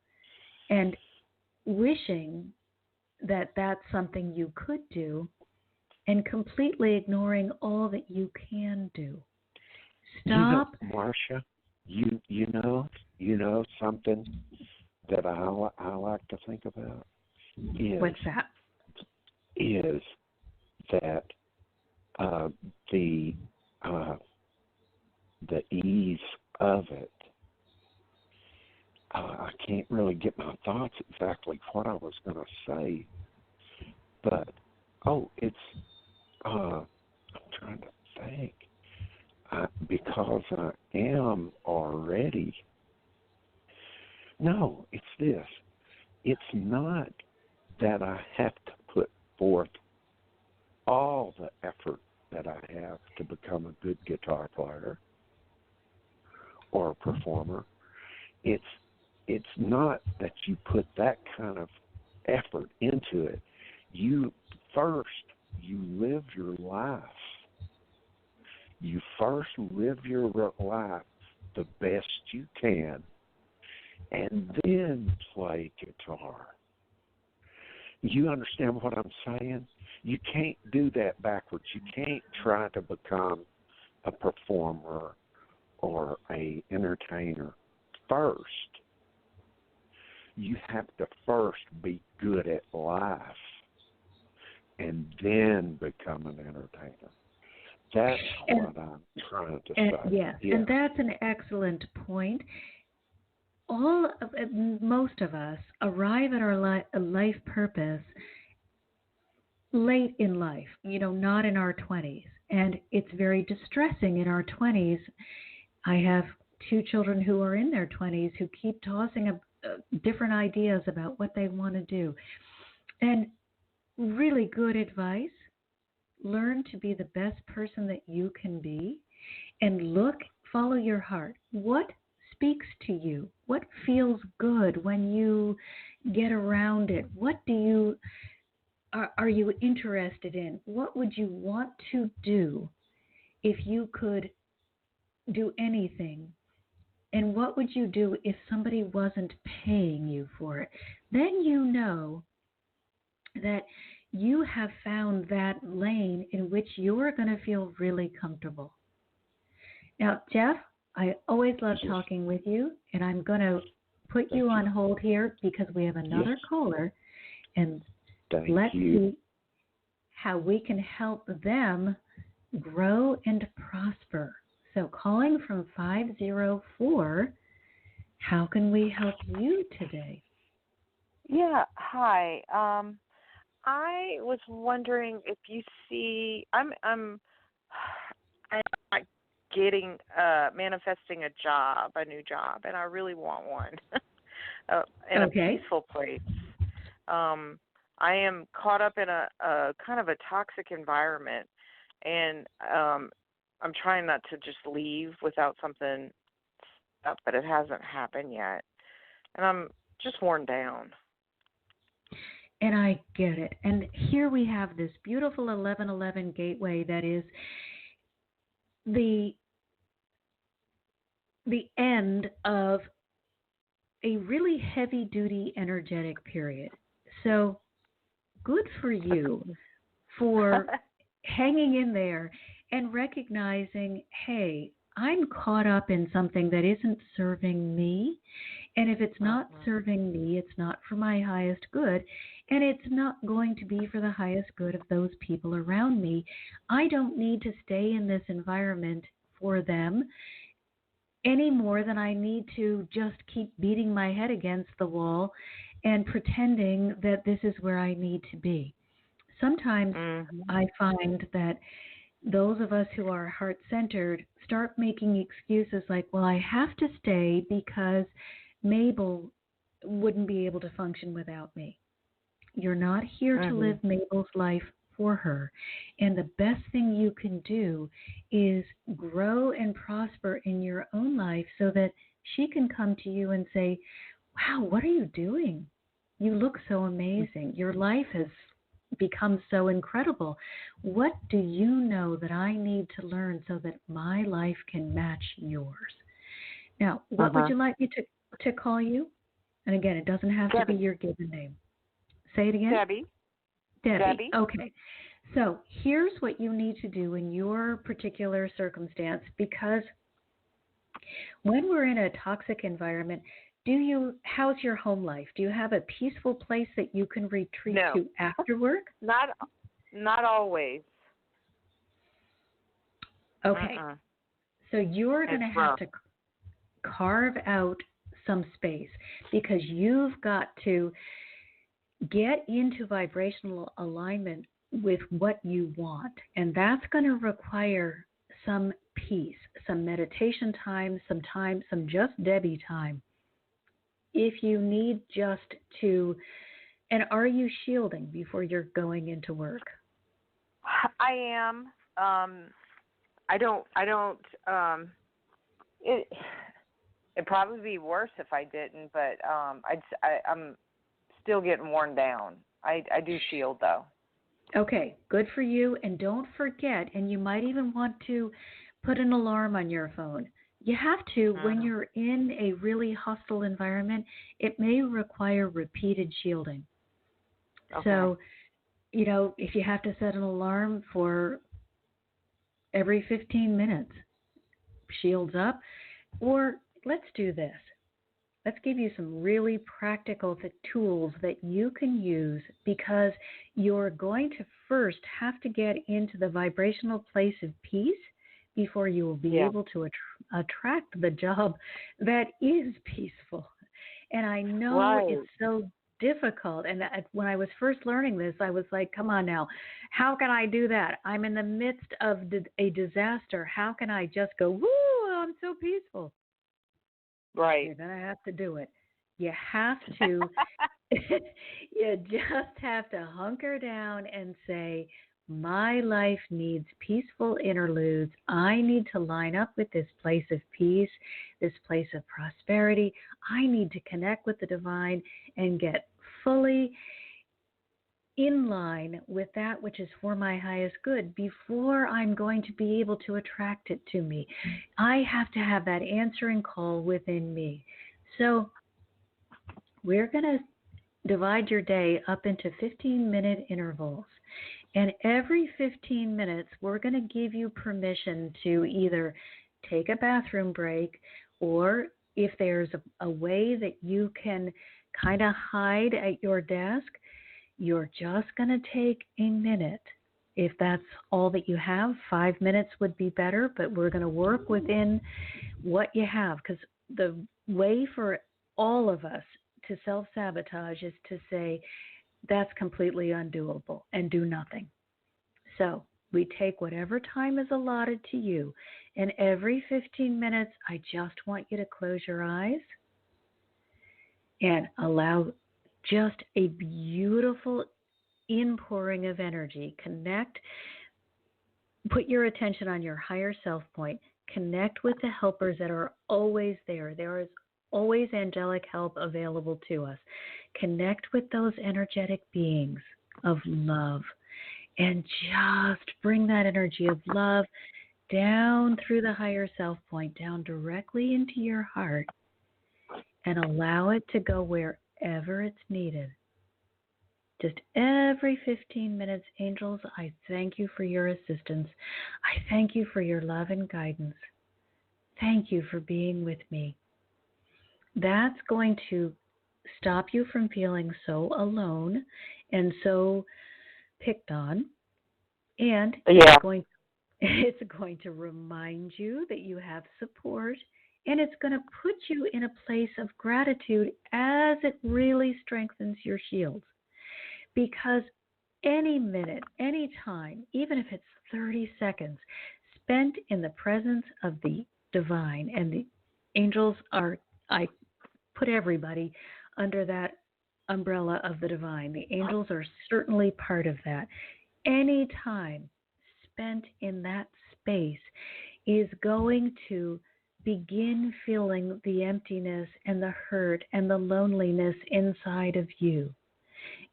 and wishing that that's something you could do, and completely ignoring all that you can do. Stop. Marcia, you know something that I like to think about is What's that? is that uh, the uh, the ease of it. I can't really get my thoughts exactly what I was going to say, but it's. I'm trying to think. Because I am already. No, it's this. It's not that I have to put forth all the effort that I have to become a good guitar player or a performer. It's not that you put that kind of effort into it. You first you live your life. You first live your life the best you can, and then play guitar. You understand what I'm saying? You can't do that backwards. You can't try to become a performer or a entertainer first. You have to first be good at life and then become an entertainer. That's what I'm trying to say. Yes, Yeah. and that's an excellent point. Most of us arrive at our life purpose late in life, not in our 20s. And it's very distressing in our 20s. I have two children who are in their 20s who keep tossing up different ideas about what they want to do. And really good advice: learn to be the best person that you can be, and follow your heart. What speaks to you? What feels good when you get around it? What are you interested in? What would you want to do if you could do anything? And what would you do if somebody wasn't paying you for it? Then you know that you have found that lane in which you're going to feel really comfortable. Now, Jeff, I always love talking with you, and I'm going to put you on hold here because we have another caller, and let's see how we can help them grow and prosper. So calling from 504, how can we help you today? Yeah, hi. I was wondering if you see, I'm like manifesting a new job, and I really want one in a peaceful place. I am caught up in a kind of a toxic environment, and I'm trying not to just leave without something up, but it hasn't happened yet, and I'm just worn down. And I get it. And here we have this beautiful 1111 gateway that is the end of a really heavy-duty energetic period. So good for you for hanging in there and recognizing, hey, I'm caught up in something that isn't serving me. And if it's not serving me, it's not for my highest good. And it's not going to be for the highest good of those people around me. I don't need to stay in this environment for them any more than I need to just keep beating my head against the wall and pretending that this is where I need to be. Sometimes I find that those of us who are heart-centered start making excuses like, well, I have to stay because Mabel wouldn't be able to function without me. You're not here to live Mabel's life for her. And the best thing you can do is grow and prosper in your own life so that she can come to you and say, wow, what are you doing? You look so amazing. Your life has become so incredible. What do you know that I need to learn so that my life can match yours? Now, what would you like me to call you? And again, it doesn't have to be your given name. Say it again. Debbie. Okay. So here's what you need to do in your particular circumstance, because When we're in a toxic environment, how's your home life? Do you have a peaceful place that you can retreat to after work? Not always. Okay. So you're going to have to carve out some space, because you've got to get into vibrational alignment with what you want. And that's going to require some peace, some meditation time, some just Debbie time. If you need just to, and are you shielding before you're going into work? I am. I don't. It'd probably be worse if I didn't, but I'm still getting worn down. I do shield, though. Okay, good for you. And don't forget, and you might even want to put an alarm on your phone. You have to, when you're in a really hostile environment, it may require repeated shielding. Okay. So, if you have to set an alarm for every 15 minutes, shields up. Or let's do this. Let's give you some really practical tools that you can use, because you're going to first have to get into the vibrational place of peace before you will be able to attract the job that is peaceful. And I know it's so difficult. And when I was first learning this, I was like, come on now, how can I do that? I'm in the midst of a disaster. How can I just go, woo, I'm so peaceful? Right. You're going to have to do it. You have to, you just have to hunker down and say, my life needs peaceful interludes. I need to line up with this place of peace, this place of prosperity. I need to connect with the divine and get fully in line with that which is for my highest good before I'm going to be able to attract it to me. I have to have that answering call within me. So we're going to divide your day up into 15-minute intervals. And every 15 minutes, we're going to give you permission to either take a bathroom break, or if there's a way that you can kind of hide at your desk, you're just going to take a minute. If that's all that you have, 5 minutes would be better, but we're going to work within what you have, because the way for all of us to self-sabotage is to say, that's completely undoable, and do nothing. So we take whatever time is allotted to you, and every 15 minutes, I just want you to close your eyes and allow just a beautiful inpouring of energy. Connect, put your attention on your higher self point. Connect with the helpers that are always there. There is always angelic help available to us. Connect with those energetic beings of love, and just bring that energy of love down through the higher self point, down directly into your heart, and allow it to go wherever it's needed. Just every 15 minutes, angels, I thank you for your assistance. I thank you for your love and guidance. Thank you for being with me. That's going to stop you from feeling so alone and so picked on. And it's going to remind you that you have support, and it's going to put you in a place of gratitude as it really strengthens your shields. Because any minute, any time, even if it's 30 seconds, spent in the presence of the divine, and the angels are, I put everybody under that umbrella of the divine. The angels are certainly part of that. Any time spent in that space is going to begin feeling the emptiness and the hurt and the loneliness inside of you.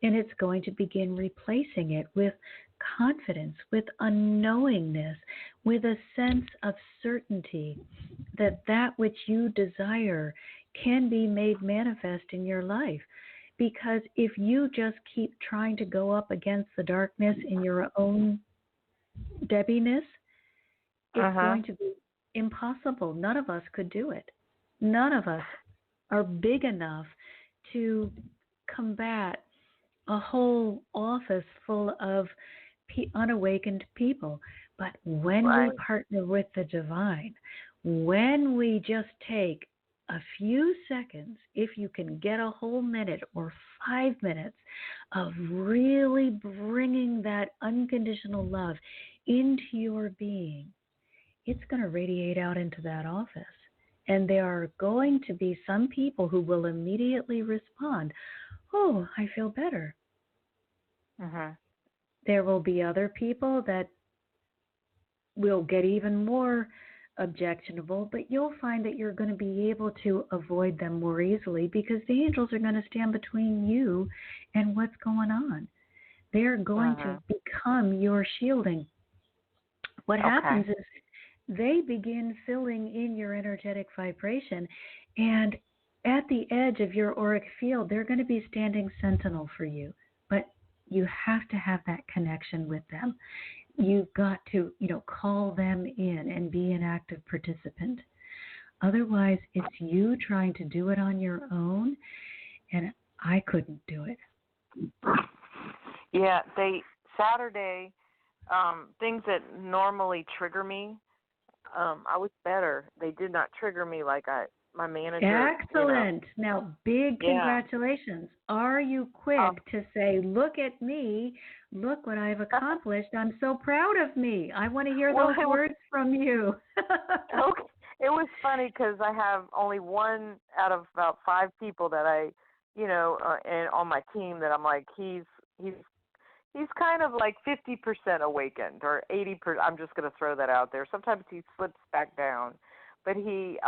And it's going to begin replacing it with confidence, with unknowingness, with a sense of certainty that that which you desire can be made manifest in your life. Because if you just keep trying to go up against the darkness in your own Debbiness, it's going to be impossible. None of us could do it. None of us are big enough to combat a whole office full of unawakened people. But when we Right. partner with the divine, when we just take a few seconds, if you can get a whole minute or 5 minutes of really bringing that unconditional love into your being, it's going to radiate out into that office. And there are going to be some people who will immediately respond, oh, I feel better. Mhm. There will be other people that will get even more objectionable, but you'll find that you're going to be able to avoid them more easily because the angels are going to stand between you and what's going on. They're going to Mhm. become your shielding. What Okay. happens is they begin filling in your energetic vibration, and at the edge of your auric field, they're going to be standing sentinel for you. But you have to have that connection with them. You've got to, call them in and be an active participant. Otherwise, it's you trying to do it on your own, and I couldn't do it. Yeah, Saturday, things that normally trigger me, I was better. They did not trigger me like my manager, Excellent. Now, big Yeah. congratulations. Are you quick to say, look at me, look what I've accomplished, I'm so proud of me. I want to hear Well, those words from you. okay. It was funny because I have only one out of about 5 people that and on my team that I'm like, he's kind of like 50% awakened or 80%. I'm just going to throw that out there. Sometimes he slips back down, but he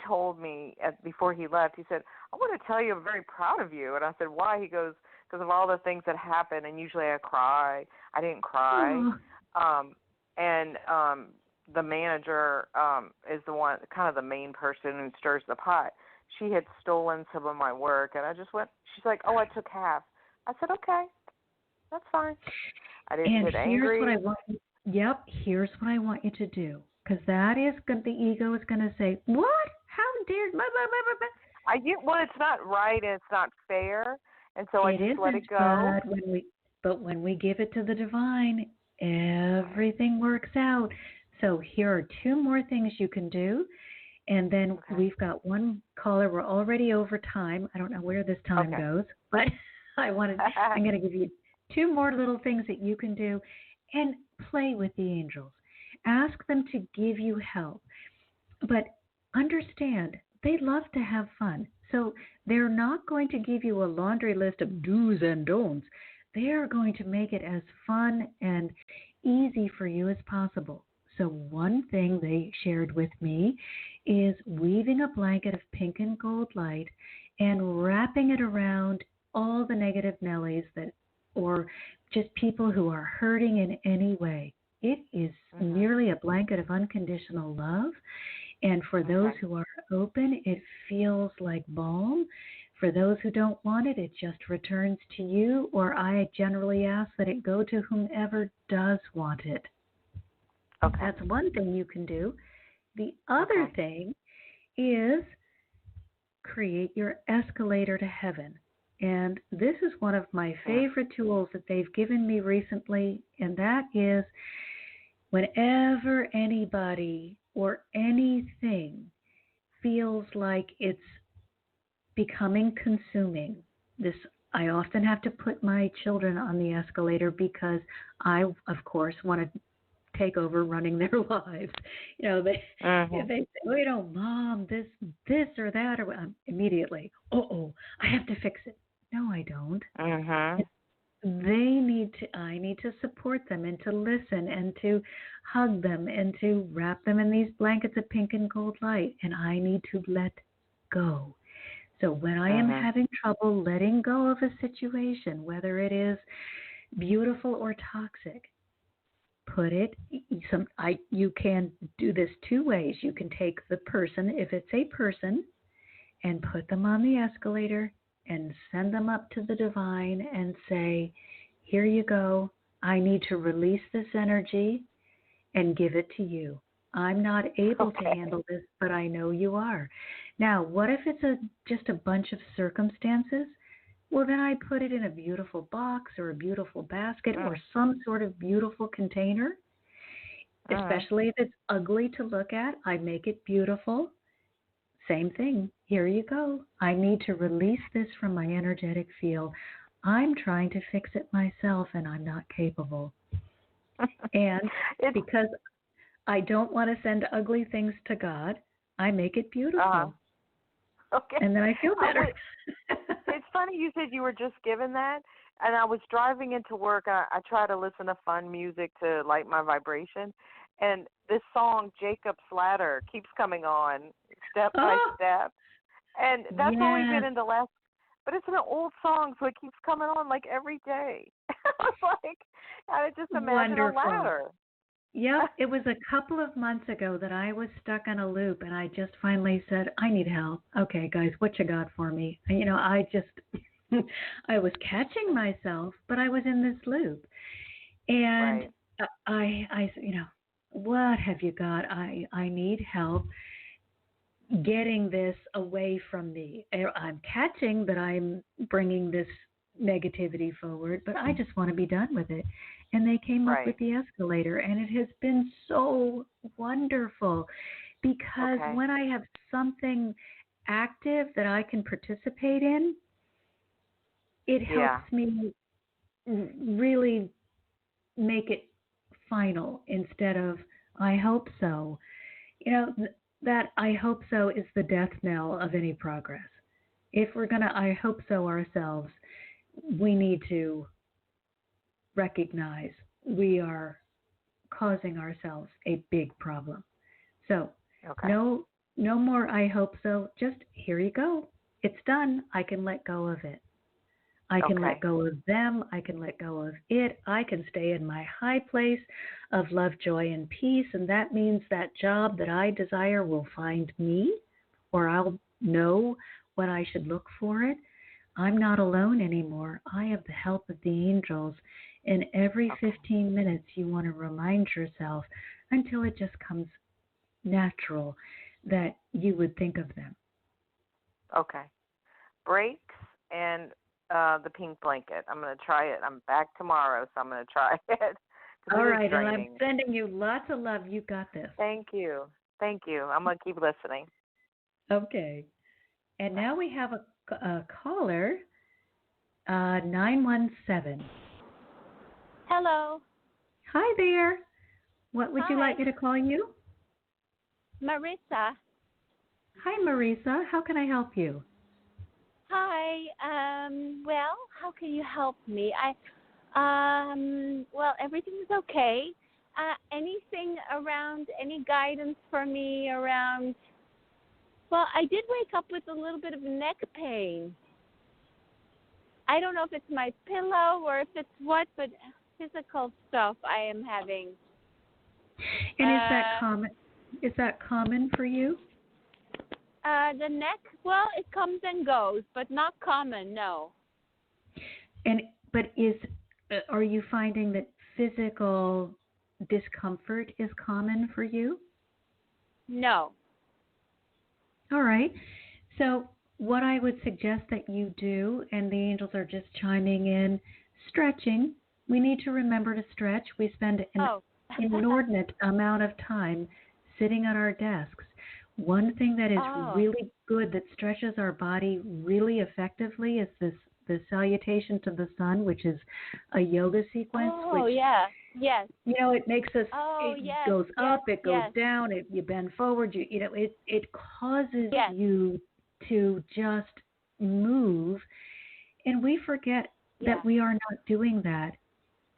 told me before he left. He said, "I want to tell you I'm very proud of you." And I said, "Why?" He goes, "Because of all the things that happen, and usually I cry. I didn't cry." Oh. And the manager is the one, kind of the main person who stirs the pot. She had stolen some of my work, and I just went. She's like, "Oh, I took half." I said, "Okay, that's fine." I didn't And get here's what angry. I want. Here's what I want you to do, because that is good. The ego is going to say, "What? How dare?" Blah, blah, blah, blah, blah. Well, it's not right and it's not fair, and so I It just let isn't, it go. but when we give it to the divine, everything works out. So here are two more things you can do, and then Okay. we've got one caller. We're already over time. I don't know where this time Okay. goes, but I'm going to give you two more little things that you can do, and play with the angels. Ask them to give you help, but understand they love to have fun. So they're not going to give you a laundry list of do's and don'ts. They are going to make it as fun and easy for you as possible. So one thing they shared with me is weaving a blanket of pink and gold light and wrapping it around all the negative Nellies or just people who are hurting in any way. It is merely a blanket of unconditional love. And for those who are open, it feels like balm. For those who don't want it, it just returns to you, or I generally ask that it go to whomever does want it. Okay. That's one thing you can do. The other thing is create your escalator to heaven. And this is one of my favorite tools that they've given me recently, and that is whenever anybody or anything feels like it's becoming consuming. I often have to put my children on the escalator because I, of course, want to take over running their lives. They say, Mom, this or that, or immediately, I have to fix it. No, I don't. I need to support them and to listen and to hug them and to wrap them in these blankets of pink and gold light. And I need to let go. So when I am having trouble letting go of a situation, whether it is beautiful or toxic, you can do this two ways. You can take the person, if it's a person, and put them on the escalator and send them up to the divine and say, here you go. I need to release this energy and give it to you. I'm not able to handle this, but I know you are. Now, what if it's just a bunch of circumstances? Well, then I put it in a beautiful box or a beautiful basket or some sort of beautiful container. Especially if it's ugly to look at, I make it beautiful. Same thing. Here you go. I need to release this from my energetic field. I'm trying to fix it myself, and I'm not capable. And because I don't want to send ugly things to God, I make it beautiful. Okay. And then I feel better. It's funny you said you were just given that. And I was driving into work. I try to listen to fun music to light my vibration. And this song, Jacob's Ladder, keeps coming on step by step. And that's only been in the last, but it's an old song, so it keeps coming on like every day. I was like, I just imagine a ladder. Yep, it was a couple of months ago that I was stuck on a loop, and I just finally said, I need help. Okay, guys, what you got for me? And, I was catching myself, but I was in this loop. And I what have you got? I need help getting this away from me. I'm catching that I'm bringing this negativity forward, but I just want to be done with it. And they came up with the escalator, and it has been so wonderful because when I have something active that I can participate in, it helps me really make it final instead of I hope so. That I hope so is the death knell of any progress. If we're going to I hope so ourselves, we need to recognize we are causing ourselves a big problem. So no more I hope so. Just here you go. It's done. I can let go of it. I can let go of them. I can let go of it. I can stay in my high place of love, joy, and peace. And that means that job that I desire will find me, or I'll know when I should look for it. I'm not alone anymore. I have the help of the angels. And every 15 minutes, you want to remind yourself until it just comes natural that you would think of them. Okay. Breaks and the pink blanket. I'm going to try it. I'm back tomorrow, so I'm going to try it. All right, and I'm sending you lots of love. You got this. Thank you. Thank you. I'm going to keep listening. Okay. And now we have a caller, 917. Hello. Hi there. What would you like me to call you? Marissa. Hi, Marissa. How can I help you? Hi. Well, how can you help me? Well, everything's okay. Anything around, any guidance for me around, well, I did wake up with a little bit of neck pain. I don't know if it's my pillow or if it's what, but physical stuff I am having. And is that common? Is that common for you? The neck, well, it comes and goes, but not common, no. But are you finding that physical discomfort is common for you? No. All right. So what I would suggest that you do, and the angels are just chiming in, stretching. We need to remember to stretch. We spend an inordinate amount of time sitting at our desks. One thing that is really good that stretches our body really effectively is the salutation to the sun, which is a yoga sequence. Yes. It makes us. Goes up, it goes down. You bend forward. It causes you to just move, and we forget that we are not doing that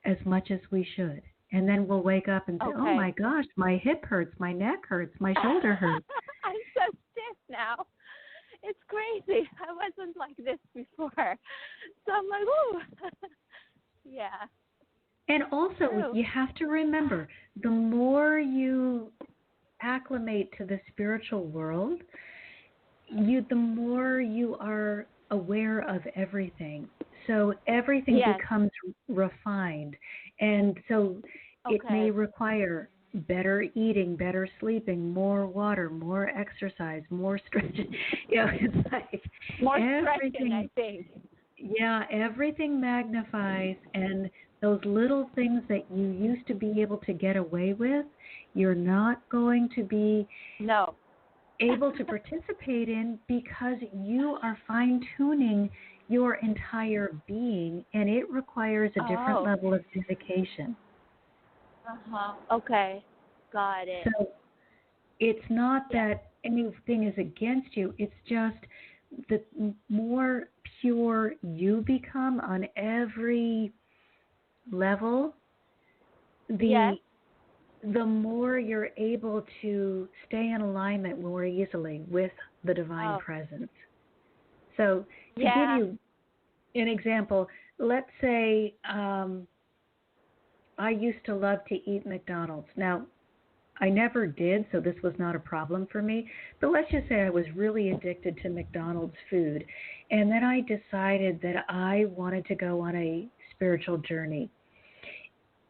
as much as we should. And then we'll wake up and say, oh my gosh, my hip hurts, my neck hurts, my shoulder hurts. I'm so stiff now. It's crazy. I wasn't like this before. So I'm like, ooh. Yeah. And also, you have to remember, the more you acclimate to the spiritual world, the more you are aware of everything. So everything becomes refined. And so it may require better eating, better sleeping, more water, more exercise, more stretching. It's like more everything. stretching, I think. Yeah, everything magnifies, and those little things that you used to be able to get away with, you're not going to be able to participate in because you are fine-tuning your entire being, and it requires a different level of dedication. Okay. Got it. So it's not that anything is against you. It's just the more pure you become on every level, the more you're able to stay in alignment more easily with the divine presence. So to give you an example, let's say I used to love to eat McDonald's. Now, I never did, so this was not a problem for me. But let's just say I was really addicted to McDonald's food. And then I decided that I wanted to go on a spiritual journey.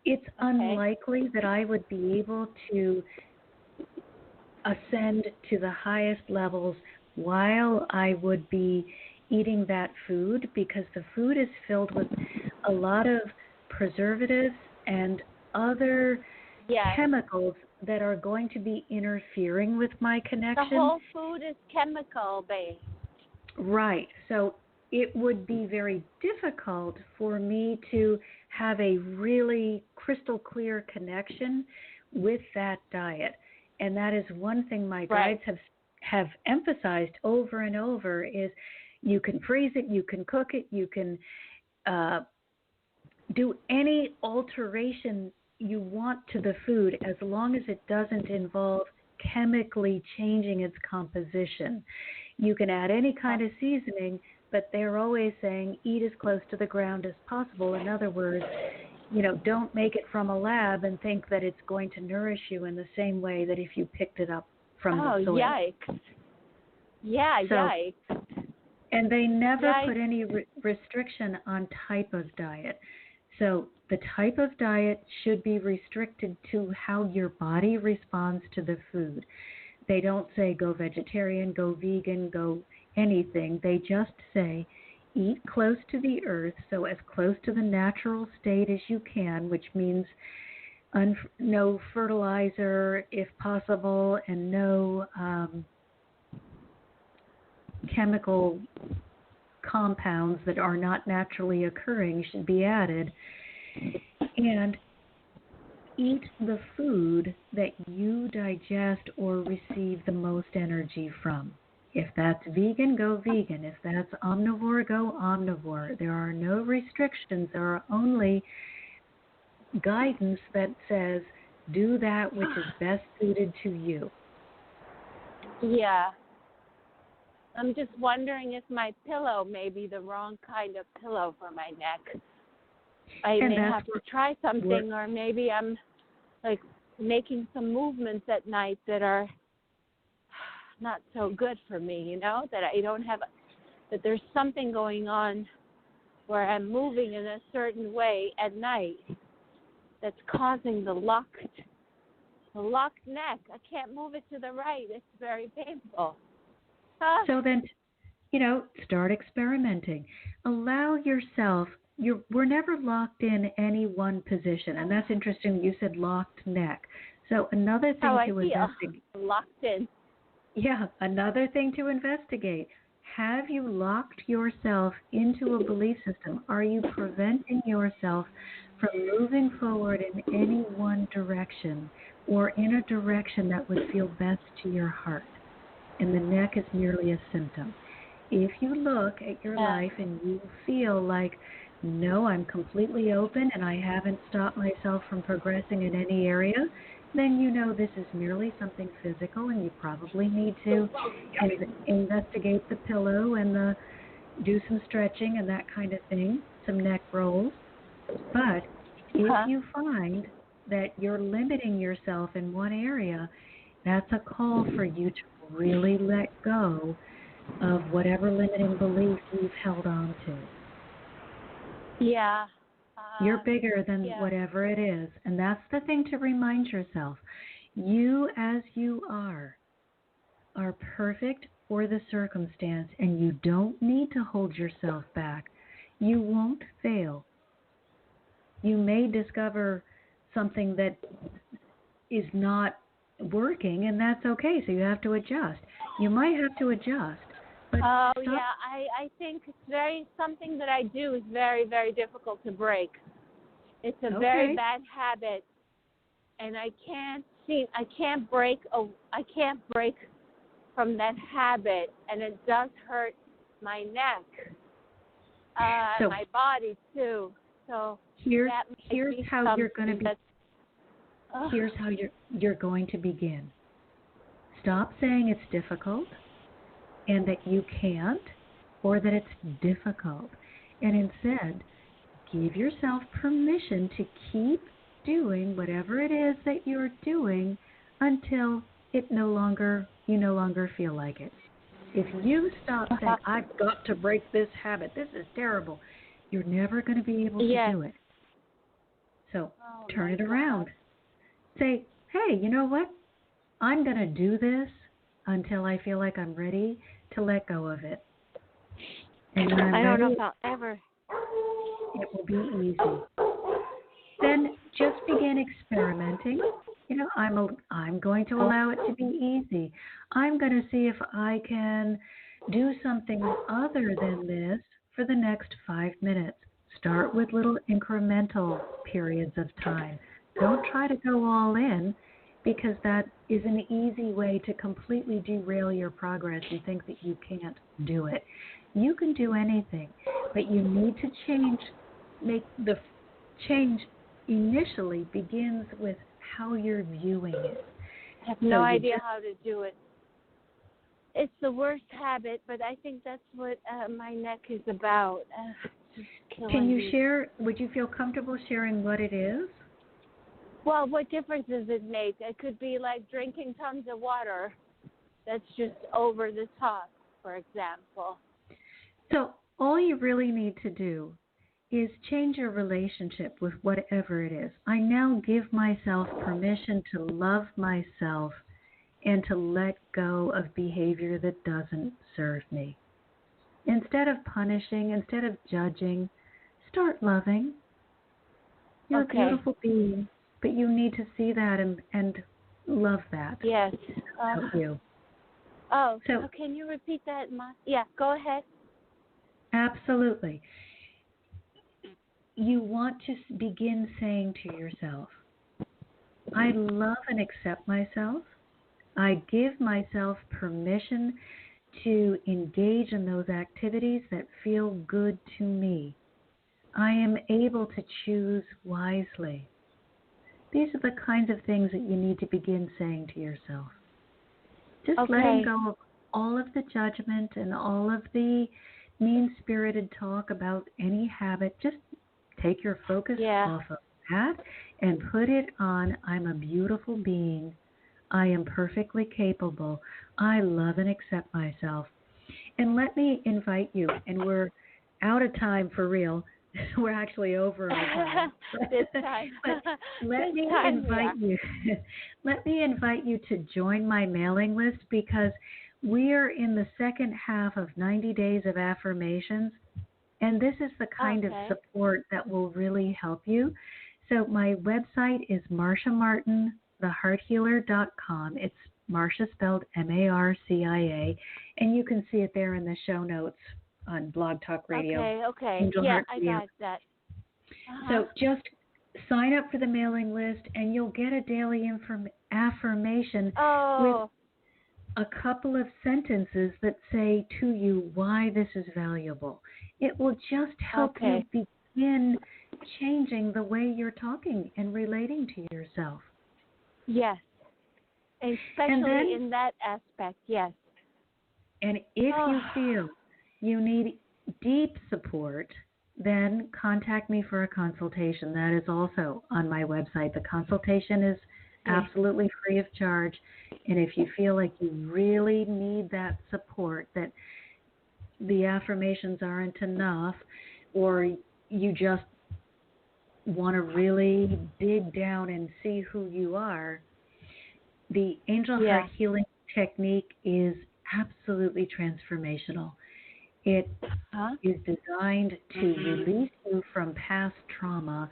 It's unlikely that I would be able to ascend to the highest levels while I would be eating that food, because the food is filled with a lot of preservatives and other chemicals that are going to be interfering with my connection. The whole food is chemical based. Right. So it would be very difficult for me to have a really crystal clear connection with that diet. And that is one thing my guides have emphasized over and over is you can freeze it, you can cook it, you can do any alteration you want to the food as long as it doesn't involve chemically changing its composition. You can add any kind of seasoning, but they're always saying eat as close to the ground as possible. In other words, don't make it from a lab and think that it's going to nourish you in the same way that if you picked it up from the soil. Yikes. Yeah, yikes. And they never put any restriction on type of diet. So the type of diet should be restricted to how your body responds to the food. They don't say go vegetarian, go vegan, go anything. They just say eat close to the earth, so as close to the natural state as you can, which means no fertilizer if possible, and no chemical compounds that are not naturally occurring should be added. And eat the food that you digest or receive the most energy from. If that's vegan, go vegan. If that's omnivore, go omnivore. There are no restrictions. There are only guidance that says do that which is best suited to you. Yeah. I'm just wondering if my pillow may be the wrong kind of pillow for my neck. I may have to try something, or maybe I'm like making some movements at night that are not so good for me, that I don't have, that there's something going on where I'm moving in a certain way at night that's causing the locked neck. I can't move it to the right. It's very painful. So then, start experimenting. Allow yourself, we're never locked in any one position. And that's interesting. You said locked neck. So another thing to investigate. Locked in. Yeah, another thing to investigate. Have you locked yourself into a belief system? Are you preventing yourself from moving forward in any one direction or in a direction that would feel best to your heart? And the neck is merely a symptom. If you look at your life and you feel like, no, I'm completely open and I haven't stopped myself from progressing in any area, then this is merely something physical and you probably need to investigate the pillow and do some stretching and that kind of thing, some neck rolls. But if you find that you're limiting yourself in one area, that's a call for you to really let go of whatever limiting belief you've held on to. Yeah, You're bigger than whatever it is. And that's the thing to remind yourself. You as you are perfect for the circumstance, and you don't need to hold yourself back. You won't fail. You may discover something that is not working, and that's okay. So you have to adjust. You might have to adjust. But I think it's something that I do is very, very difficult to break. It's a very bad habit, and I can't break from that habit, and it does hurt my neck, my body too. So here's how you're going to be. Here's how you're going to begin. Stop saying it's difficult and that you can't or that it's difficult. And instead, give yourself permission to keep doing whatever it is that you're doing until you no longer feel like it. If you stop saying, I've got to break this habit, this is terrible, you're never going to be able to do it. So turn it around. Say, hey, you know what? I'm going to do this until I feel like I'm ready to let go of it. And when I don't know if I'll ever. It will be easy. Then just begin experimenting. I'm going to allow it to be easy. I'm going to see if I can do something other than this for the next 5 minutes. Start with little incremental periods of time. Don't try to go all in, because that is an easy way to completely derail your progress and think that you can't do it. You can do anything, but you need to change. The change initially begins with how you're viewing it. I have no idea how to do it. It's the worst habit, but I think that's what my neck is about. Can you share? Would you feel comfortable sharing what it is? Well, what difference does it make? It could be like drinking tons of water that's just over the top, for example. So all you really need to do is change your relationship with whatever it is. I now give myself permission to love myself and to let go of behavior that doesn't serve me. Instead of punishing, instead of judging, start loving. You're a beautiful being, but you need to see that and love that. Yes. About you. So can you repeat that? Yeah, go ahead. Absolutely. You want to begin saying to yourself, I love and accept myself. I give myself permission to engage in those activities that feel good to me. I am able to choose wisely. These are the kinds of things that you need to begin saying to yourself. Just letting go of all of the judgment and all of the mean-spirited talk about any habit. Just take your focus off of that and put it on, I'm a beautiful being. I am perfectly capable. I love and accept myself. And let me invite you, and we're out of time for real. We're actually over our time. This time. But let me invite you to join my mailing list, because we're in the second half of 90 days of affirmations, and this is the kind of support that will really help you. So my website is marciamartinthehearthealer.com. It's Marcia spelled Marcia, and you can see it there in the show notes on Blog Talk Radio. Okay. Angel Yeah, Heart I Radio. got that. So just sign up for the mailing list, and you'll get a daily affirmation with a couple of sentences that say to you why this is valuable. It will just help you begin changing the way you're talking and relating to yourself. Yes, especially in that aspect, yes. And if you feel you need deep support, then contact me for a consultation. That is also on my website. The consultation is absolutely free of charge. And if you feel like you really need that support, that the affirmations aren't enough, or you just want to really dig down and see who you are, the Angel Heart Healing Technique is absolutely transformational. It is designed to release you from past trauma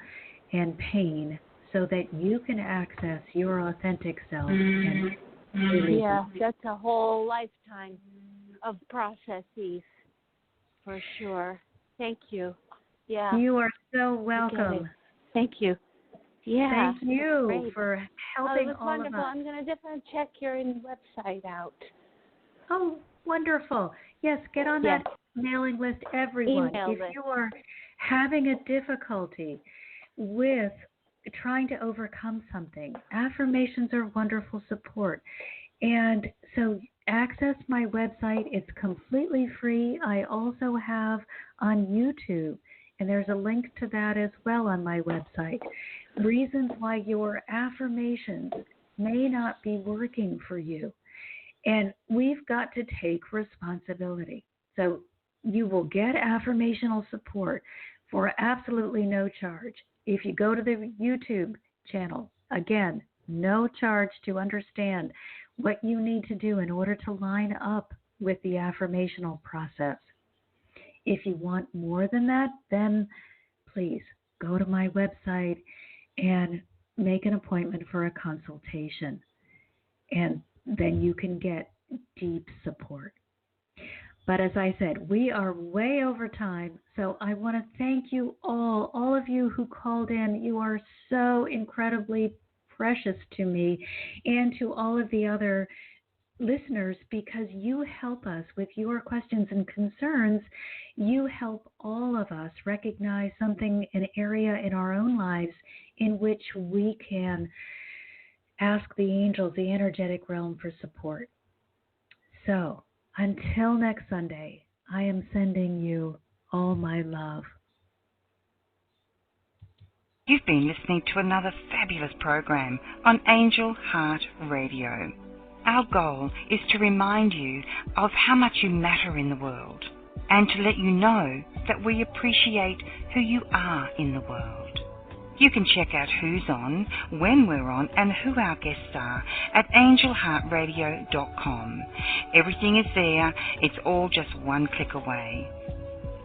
and pain so that you can access your authentic self. And really that's a whole lifetime of processes, for sure. Thank you. Yeah. You are so welcome. Thank you. Yeah. Thank you for helping all wonderful. of us. I'm going to definitely check your website out. Oh, wonderful. Yes, get on that mailing list, everyone. If you are having a difficulty with trying to overcome something, affirmations are wonderful support. And so access my website. It's completely free. I also have on YouTube, and there's a link to that as well on my website, reasons why your affirmations may not be working for you. And we've got to take responsibility. So you will get affirmational support for absolutely no charge. If you go to the YouTube channel, again, no charge to understand what you need to do in order to line up with the affirmational process. If you want more than that, then please go to my website and make an appointment for a consultation. And then you can get deep support. But as I said, we are way over time, so I want to thank you all of you who called in. You are so incredibly precious to me and to all of the other listeners, because you help us with your questions and concerns. You help all of us recognize something, an area in our own lives in which we can ask the angels, the energetic realm, for support. So until next Sunday, I am sending you all my love. You've been listening to another fabulous program on Angel Heart Radio. Our goal is to remind you of how much you matter in the world and to let you know that we appreciate who you are in the world. You can check out who's on, when we're on, and who our guests are at angelheartradio.com. Everything is there. It's all just one click away.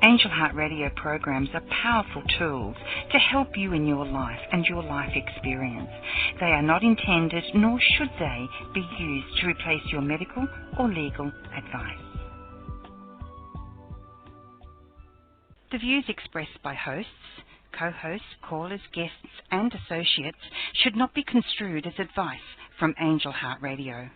Angel Heart Radio programs are powerful tools to help you in your life and your life experience. They are not intended, nor should they, be used to replace your medical or legal advice. The views expressed by hosts, co-hosts, callers, guests and associates should not be construed as advice from Angel Heart Radio.